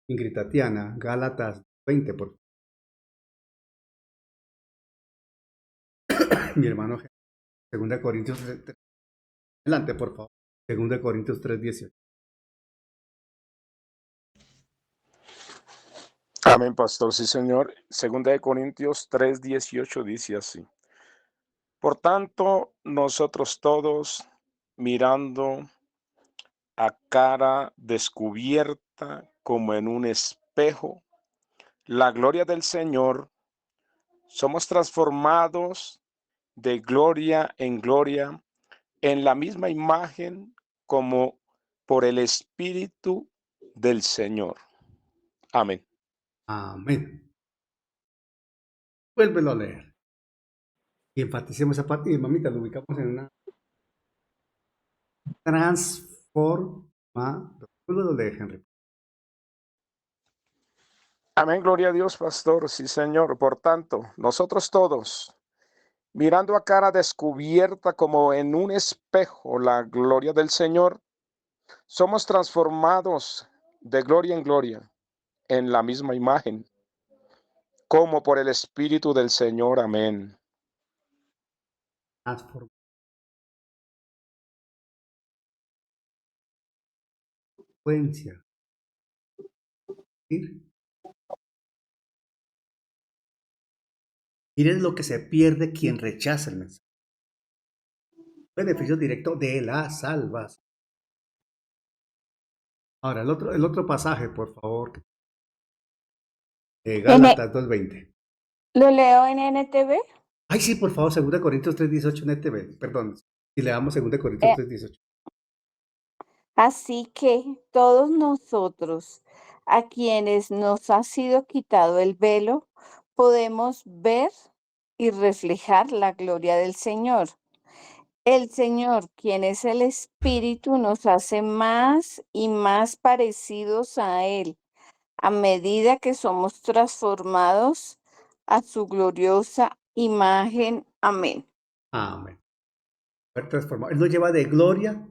Ingrid Tatiana, Gálatas 20, por favor. Mi hermano Henry, 2 Corintios 3. Adelante, por favor. 2 Corintios 3:18. Amén, pastor. Sí, señor. Segunda de Corintios 3:18 dice así. Por tanto, nosotros todos, mirando a cara descubierta como en un espejo, la gloria del Señor, somos transformados de gloria en gloria en la misma imagen como por el Espíritu del Señor. Amén. Amén. Vuélvelo a leer. Y enfaticemos esa parte y mamita, lo ubicamos en una transforma. Vuélvelo a leer, Henry. Amén, gloria a Dios, pastor. Sí, Señor. Por tanto, nosotros todos, mirando a cara descubierta como en un espejo la gloria del Señor, somos transformados de gloria en gloria en la misma imagen, como por el Espíritu del Señor. Amén. Frecuencia. Miren lo que se pierde quien rechaza el mensaje. Beneficio directo de la salvación. Ahora, el otro pasaje, por favor. Gálatas 2:20. ¿Lo leo en NTV? Ay, sí, por favor, 2 Corintios 3:18 NTV. Perdón, si le damos 2 Corintios 3:18. Así que todos nosotros, a quienes nos ha sido quitado el velo, podemos ver y reflejar la gloria del Señor. El Señor, quien es el Espíritu, nos hace más y más parecidos a Él a medida que somos transformados a su gloriosa imagen. Amén. Amén. Ser transformado. Él nos lleva de gloria.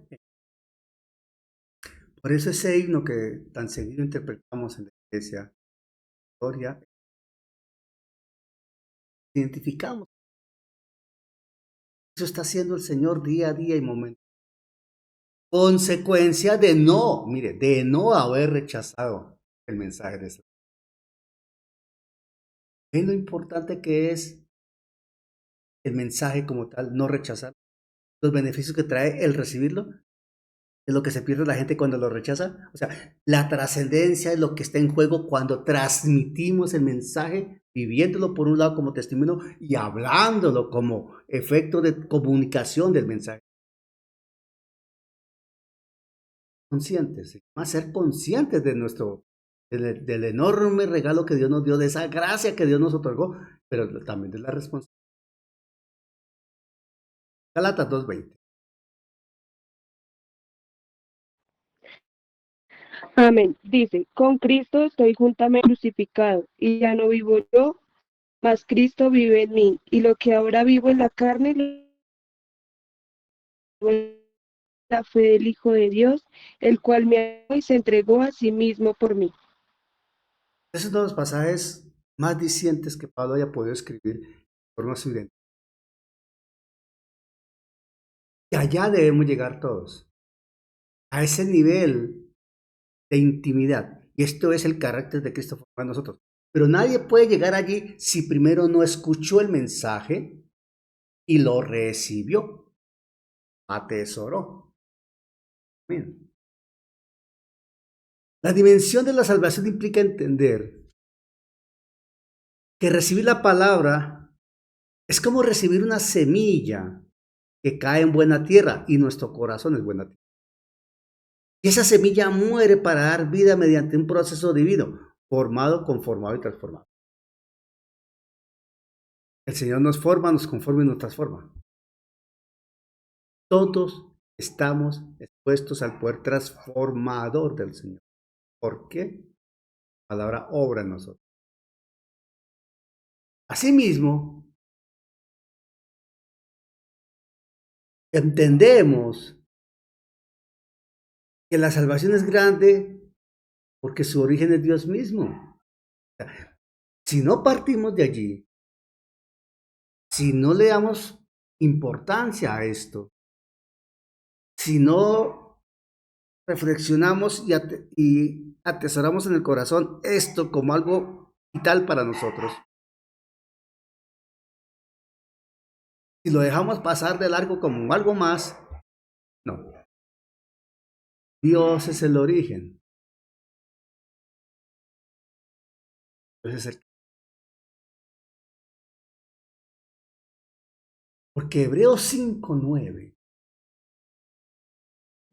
Por eso ese himno que tan seguido interpretamos en la iglesia, gloria, identificamos. Eso está haciendo el Señor día a día y momento. Consecuencia de no haber rechazado el mensaje de Dios. Es lo importante que es el mensaje como tal, no rechazar. Los beneficios que trae el recibirlo es lo que se pierde la gente cuando lo rechaza. O sea, la trascendencia es lo que está en juego cuando transmitimos el mensaje, viviéndolo por un lado como testimonio y hablándolo como efecto de comunicación del mensaje. Conscientes, más ser conscientes de del enorme regalo que Dios nos dio, de esa gracia que Dios nos otorgó, pero también de la responsabilidad. Gálatas 2:20. Amén. Dice, con Cristo estoy juntamente crucificado, y ya no vivo yo, mas Cristo vive en mí. Y lo que ahora vivo en la carne, lo vivo en la fe del Hijo de Dios, el cual me amó y se entregó a sí mismo por mí. Esos son los pasajes más dicientes que Pablo haya podido escribir por forma evidente. Y allá debemos llegar todos, a ese nivel de intimidad. Y esto es el carácter de Cristo formado en nosotros. Pero nadie puede llegar allí si primero no escuchó el mensaje y lo recibió, atesoró. Amén. La dimensión de la salvación implica entender que recibir la palabra es como recibir una semilla que cae en buena tierra, y nuestro corazón es buena tierra. Y esa semilla muere para dar vida mediante un proceso divino, formado, conformado y transformado. El Señor nos forma, nos conforma y nos transforma. Todos estamos expuestos al poder transformador del Señor. ¿Por qué? La palabra obra en nosotros. Asimismo, entendemos que la salvación es grande porque su origen es Dios mismo. Si no partimos de allí, si no le damos importancia a esto, si no reflexionamos y atesoramos en el corazón esto como algo vital para nosotros, si lo dejamos pasar de largo como algo más, no. Dios es el origen. Dios es el... Porque Hebreos 5:9,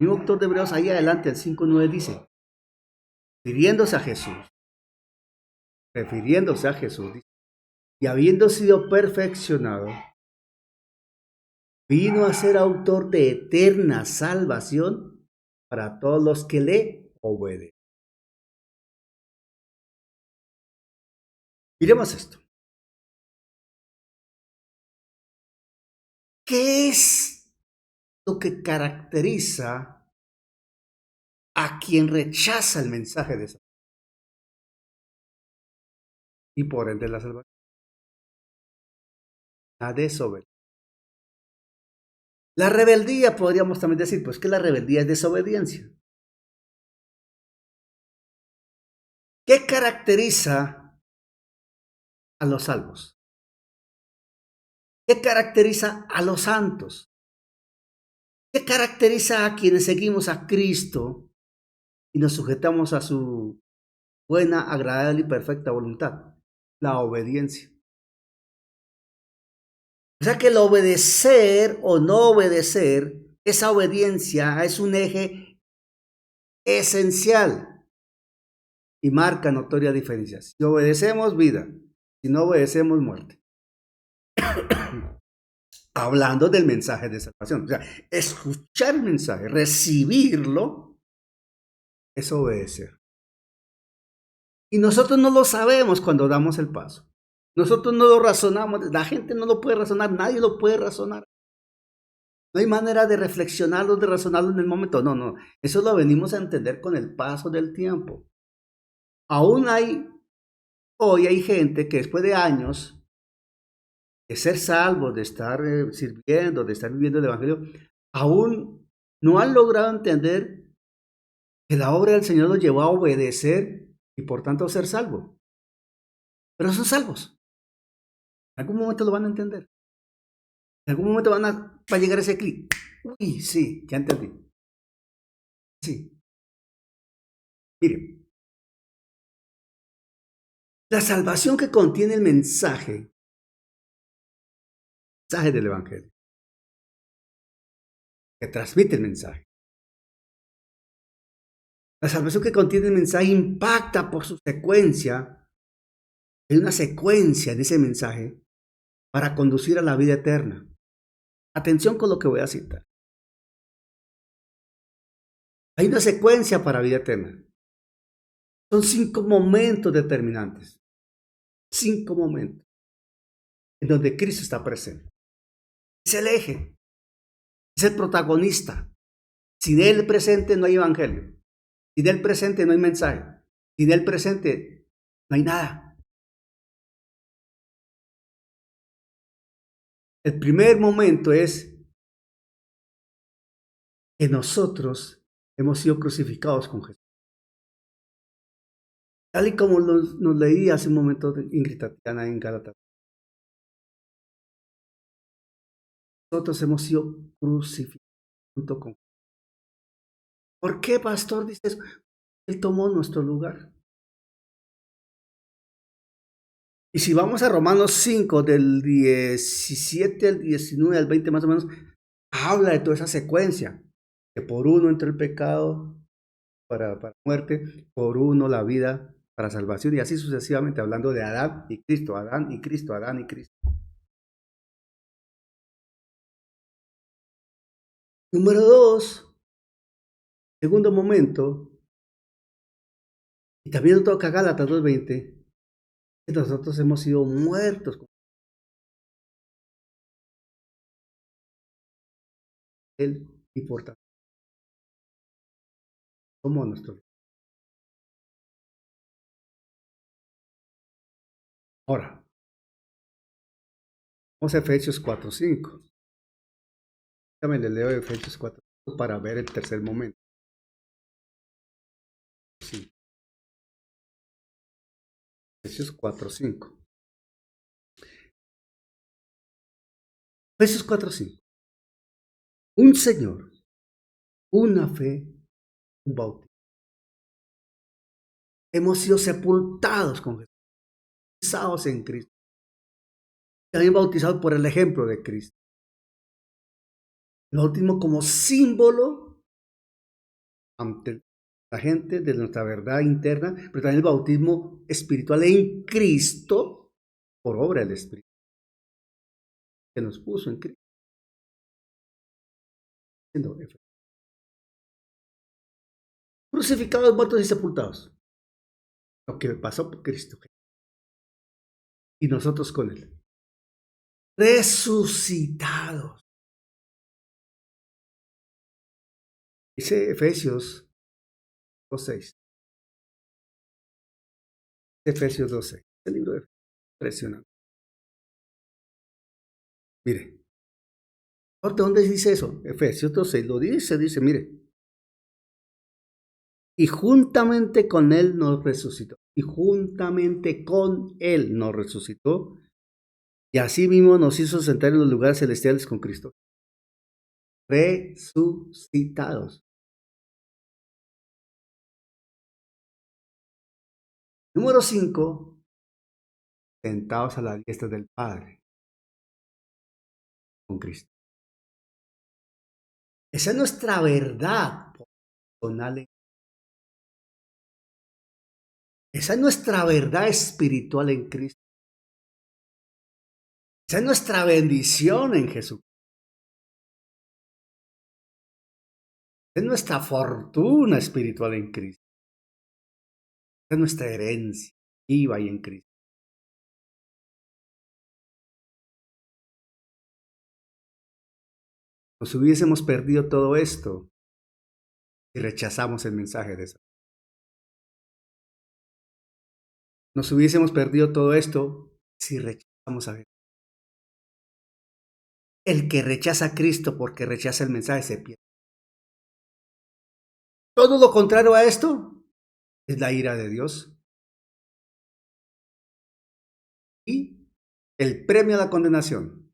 el mismo autor de Hebreos ahí adelante, el 5:9 dice, refiriéndose a Jesús, dice, y habiendo sido perfeccionado, vino a ser autor de eterna salvación para todos los que le obedecen. Miremos esto. ¿Qué es lo que caracteriza a quien rechaza el mensaje de salvación y por ende la salvación? La desobediencia. La rebeldía, podríamos también decir, pues que la rebeldía es desobediencia. ¿Qué caracteriza a los salvos? ¿Qué caracteriza a los santos? ¿Qué caracteriza a quienes seguimos a Cristo y nos sujetamos a su buena, agradable y perfecta voluntad? La obediencia. O sea que el obedecer o no obedecer, esa obediencia es un eje esencial y marca notoria diferencia. Si obedecemos, vida. Si no obedecemos, muerte. Hablando del mensaje de salvación. O sea, escuchar el mensaje, recibirlo, es obedecer. Y nosotros no lo sabemos cuando damos el paso. Nosotros no lo razonamos. La gente no lo puede razonar. Nadie lo puede razonar. No hay manera de reflexionarlo, de razonarlo en el momento. No, no. Eso lo venimos a entender con el paso del tiempo. Aún hoy hay gente que después de años de ser salvos, de estar sirviendo, de estar viviendo el Evangelio, aún no han logrado entender que la obra del Señor los llevó a obedecer y por tanto a ser salvos. Pero son salvos. En algún momento lo van a entender. En algún momento va a llegar ese clic. Uy, sí, ya entendí. Sí. Miren, la salvación que contiene el mensaje del Evangelio, que transmite el mensaje. La salvación que contiene el mensaje impacta por su secuencia. Hay una secuencia en ese mensaje para conducir a la vida eterna. Atención con lo que voy a citar. Hay una secuencia para vida eterna. Son 5 momentos determinantes. 5 momentos en donde Cristo está presente. Es el eje. Es el protagonista. Sin Él presente no hay evangelio. Sin Él presente no hay mensaje. Sin Él presente no hay nada. El primer momento es que nosotros hemos sido crucificados con Jesús. Tal y como nos leía hace un momento Ingrid Tatiana en Gálatas. Nosotros hemos sido crucificados junto con Jesús. ¿Por qué, pastor? Dice eso. Él tomó nuestro lugar. Y si vamos a Romanos 5, del 17 al 19 al 20 más o menos, habla de toda esa secuencia. Que por uno entró el pecado para muerte, por uno la vida para salvación, y así sucesivamente, hablando de Adán y Cristo, Adán y Cristo, Adán y Cristo. Número 2, segundo momento, y también nos toca Gálatas 2:20, que nosotros hemos sido muertos con Él y por tanto como nuestro. Ahora, vamos a Efesios 4:5. Déjame le leo Efesios 4:5 para ver el tercer momento. Sí. Efesios 4:5. Efesios 4:5. Un Señor, una fe, un bautismo. Hemos sido sepultados con Jesús, bautizados en Cristo. También bautizados por el ejemplo de Cristo. El bautismo como símbolo ante la gente de nuestra verdad interna, pero también el bautismo espiritual en Cristo por obra del Espíritu que nos puso en Cristo. Crucificados, muertos y sepultados. Lo que pasó por Cristo. y nosotros con Él. Resucitados. Dice Efesios 2:6. Efesios 2:6. El libro de Efesios. Impresionante. Mire. ¿Dónde dice eso? Efesios 2:6 lo dice, mire. Y juntamente con Él nos resucitó. Y juntamente con Él nos resucitó. Y así mismo nos hizo sentar en los lugares celestiales con Cristo. Resucitados. Número 5. Sentados a la diestra del Padre. Con Cristo. Esa es nuestra verdad personal. Esa es nuestra verdad espiritual en Cristo. Esa es nuestra bendición en Jesús. Esa es nuestra fortuna espiritual en Cristo. Esa es nuestra herencia viva y en Cristo. Nos hubiésemos perdido todo esto si rechazamos el mensaje de salvación. Nos hubiésemos perdido todo esto si rechazamos a Jesús. El que rechaza a Cristo porque rechaza el mensaje se pierde. Todo lo contrario a esto es la ira de Dios. Y el premio a la condenación.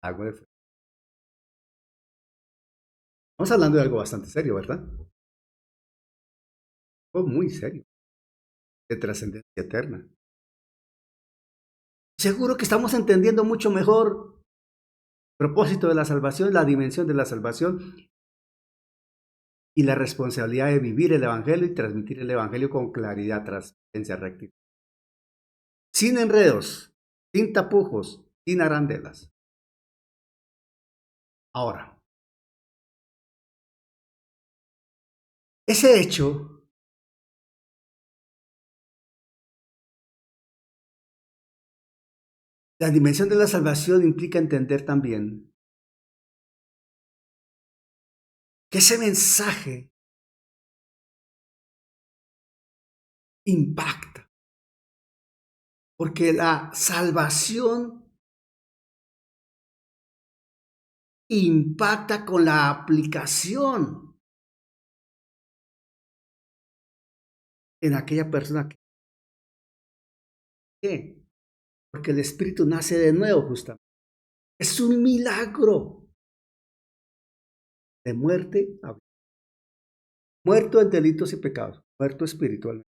Agua de fuego. Estamos hablando de algo bastante serio, ¿verdad? Algo muy serio. De trascendencia eterna. Seguro que estamos entendiendo mucho mejor el propósito de la salvación, la dimensión de la salvación y la responsabilidad de vivir el Evangelio y transmitir el Evangelio con claridad, transparencia, rectitud. Sin enredos, sin tapujos, sin arandelas. Ahora, ese hecho la dimensión de la salvación implica entender también que ese mensaje impacta, porque la salvación impacta con la aplicación en aquella persona que, porque el Espíritu nace de nuevo justamente. Es un milagro de muerte a vida. Muerto en delitos y pecados, muerto espiritualmente.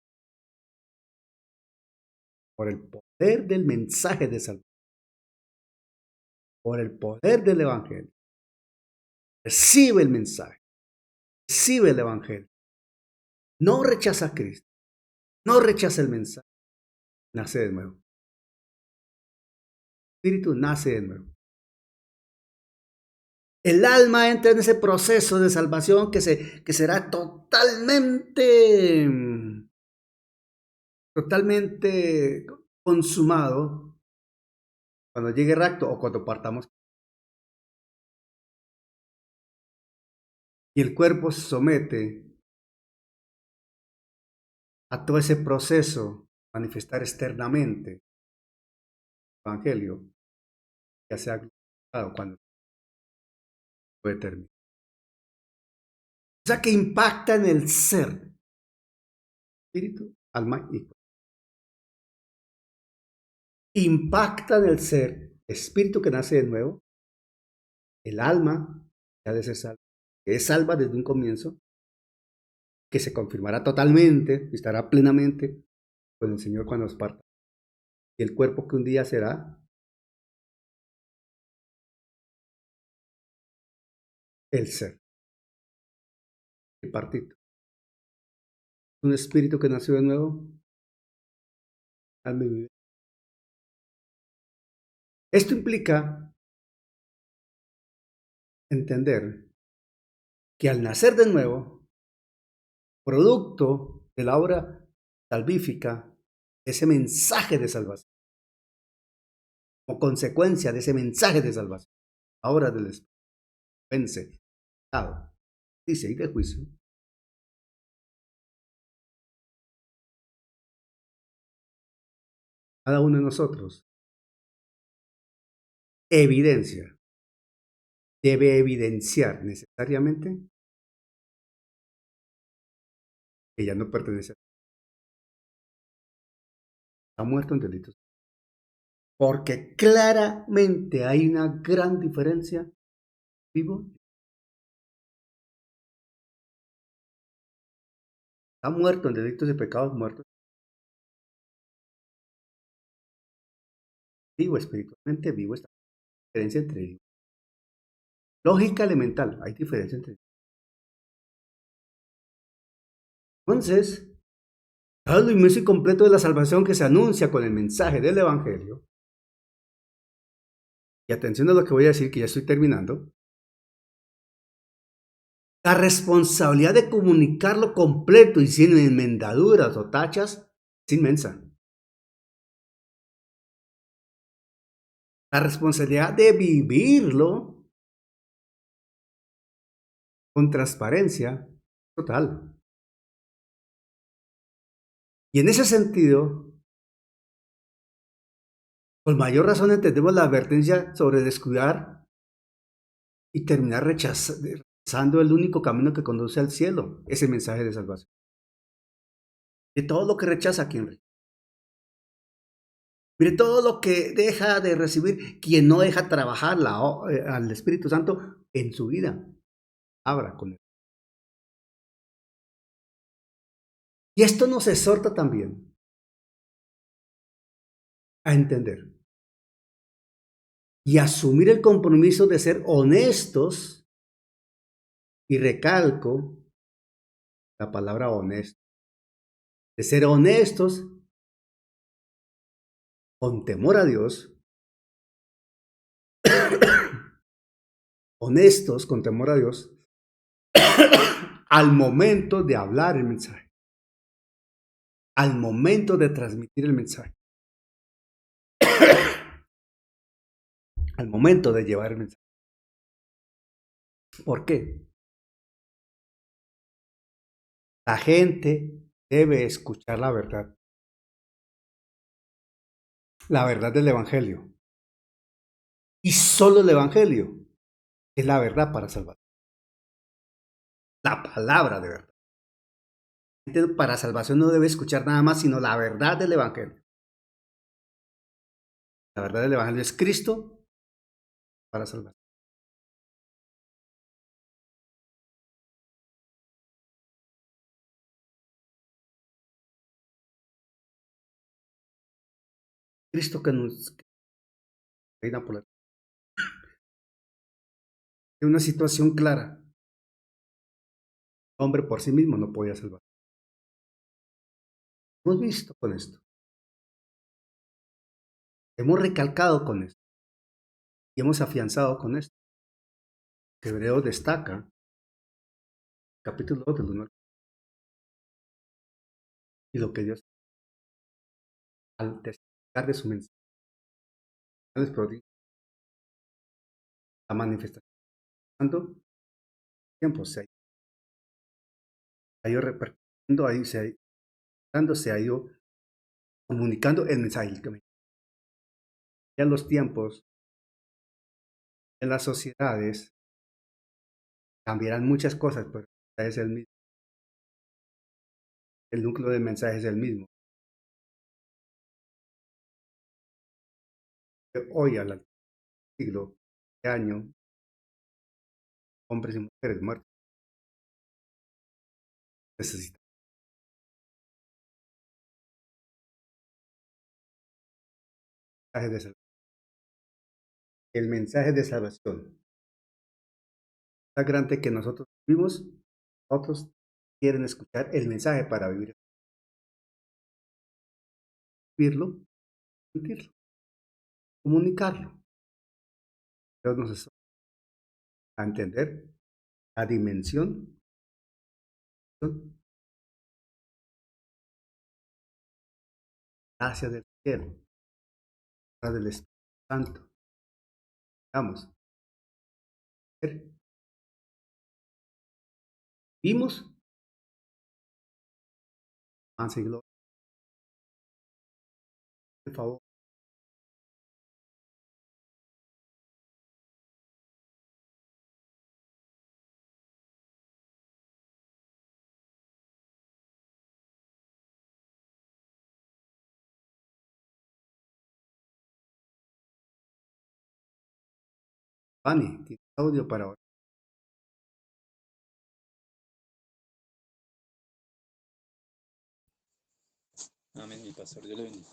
Por el poder del mensaje de salvación, por el poder del Evangelio. Recibe el mensaje, recibe el Evangelio. No rechaza a Cristo, no rechaza el mensaje. Nace de nuevo. El Espíritu nace de nuevo. El alma entra en ese proceso de salvación que será totalmente consumado cuando llegue el rapto o cuando partamos. Y el cuerpo se somete a todo ese proceso, manifestar externamente el Evangelio, ya sea glorificado cuando puede terminar. O sea que impacta en el ser, espíritu, alma y cuerpo. Impacta en el ser, espíritu que nace de nuevo, el alma que ha de ser salva, que es salva desde un comienzo, que se confirmará totalmente, estará plenamente con el Señor cuando nos parta. Y el cuerpo que un día será el ser, el partido. Un espíritu que nació de nuevo, alma y vida. Esto implica entender que al nacer de nuevo, producto de la obra salvífica, ese mensaje de salvación, como consecuencia de ese mensaje de salvación. Ahora del Espíritu vence pecado, dice, y de juicio. Cada uno de nosotros debe evidenciar necesariamente que ya no pertenece a Dios. Está muerto en delitos. Porque claramente hay una gran diferencia vivo. Está muerto en delitos y pecados, muerto. Vivo espiritualmente, vivo. Está diferencia entre ellos. Lógica elemental, hay diferencia entre ellos. Entonces, dado lo inmenso y completo de la salvación que se anuncia con el mensaje del Evangelio, y atención a lo que voy a decir, que ya estoy terminando, la responsabilidad de comunicarlo completo y sin enmendaduras o tachas es inmensa. La responsabilidad de vivirlo con transparencia total. Y en ese sentido, con mayor razón entendemos la advertencia sobre descuidar y terminar rechazando el único camino que conduce al cielo, ese mensaje de salvación. De todo lo que rechaza quien rechaza. Mire todo lo que deja de recibir quien no deja trabajar al Espíritu Santo en su vida. Abra con él. Y esto nos exhorta también a entender y asumir el compromiso de ser honestos, y recalco la palabra honesto, de ser honestos con temor a Dios, honestos con temor a Dios, al momento de hablar el mensaje, al momento de transmitir el mensaje, al momento de llevar el mensaje. ¿Por qué? La gente debe escuchar la verdad del Evangelio. Y solo el Evangelio es la verdad para salvar. La palabra de verdad. La gente para salvación no debe escuchar nada más sino la verdad del Evangelio. La verdad del Evangelio es Cristo para salvar. Cristo que nos reina por la en una situación clara. El hombre por sí mismo no podía salvar. Hemos visto con esto. Hemos recalcado con esto. Y hemos afianzado con esto. Que Hebreo destaca, capítulo 2 del 1 al 4. Y lo que Dios, al testificar de su mensaje, les prodigia la manifestación. Tanto tiempo se ha ido repercutiendo, ahí se ha ido comunicando el mensaje. Ya en los tiempos, en las sociedades, cambiarán muchas cosas, pero el mensaje es el mismo. El núcleo del mensaje es el mismo. Hoy, al siglo de año, hombres y mujeres muertos necesitan mensajes de salvación. El mensaje de salvación es grande que nosotros vivimos, otros quieren escuchar el mensaje para vivirlo, sentirlo, comunicarlo. Dios nos exhorta a entender la dimensión hacia del cielo, del Espíritu. Santo. Vamos. Vimos. Avance y gloria. Por favor. Vane, ¿tienes audio para ahora? Amén, mi pastor, Dios le bendiga.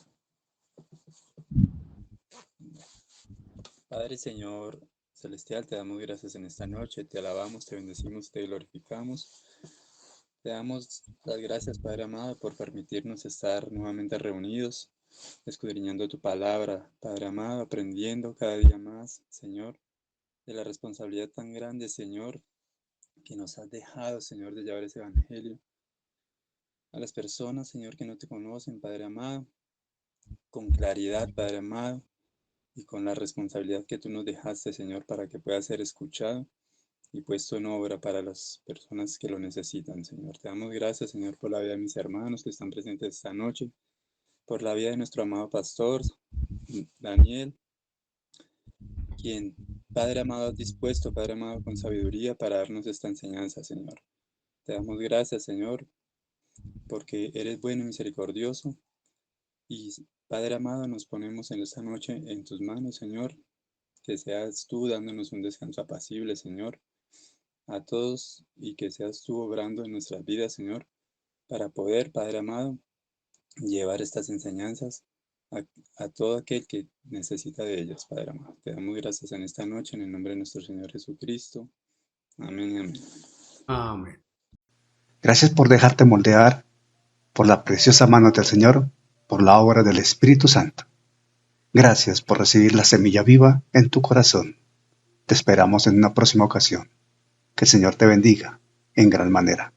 Padre, Señor celestial, te damos gracias en esta noche, te alabamos, te bendecimos, te glorificamos. Te damos las gracias, Padre amado, por permitirnos estar nuevamente reunidos, escudriñando tu palabra, Padre amado, aprendiendo cada día más, Señor, de la responsabilidad tan grande, Señor, que nos has dejado, Señor, de llevar ese evangelio a las personas, Señor, que no te conocen, Padre amado, con claridad, Padre amado, y con la responsabilidad que tú nos dejaste, Señor, para que pueda ser escuchado y puesto en obra para las personas que lo necesitan, Señor. Te damos gracias, Señor, por la vida de mis hermanos que están presentes esta noche, por la vida de nuestro amado pastor, Daniel, quien, Padre amado, has dispuesto, Padre amado, con sabiduría para darnos esta enseñanza, Señor. Te damos gracias, Señor, porque eres bueno y misericordioso. Y, Padre amado, nos ponemos en esta noche en tus manos, Señor, que seas tú dándonos un descanso apacible, Señor, a todos, y que seas tú obrando en nuestras vidas, Señor, para poder, Padre amado, llevar estas enseñanzas a todo aquel que necesita de ellas, Padre amado. Te damos gracias en esta noche, en el nombre de nuestro Señor Jesucristo. Amén y amén. Amén. Gracias por dejarte moldear por la preciosa mano del Señor, por la obra del Espíritu Santo. Gracias por recibir la semilla viva en tu corazón. Te esperamos en una próxima ocasión. Que el Señor te bendiga en gran manera.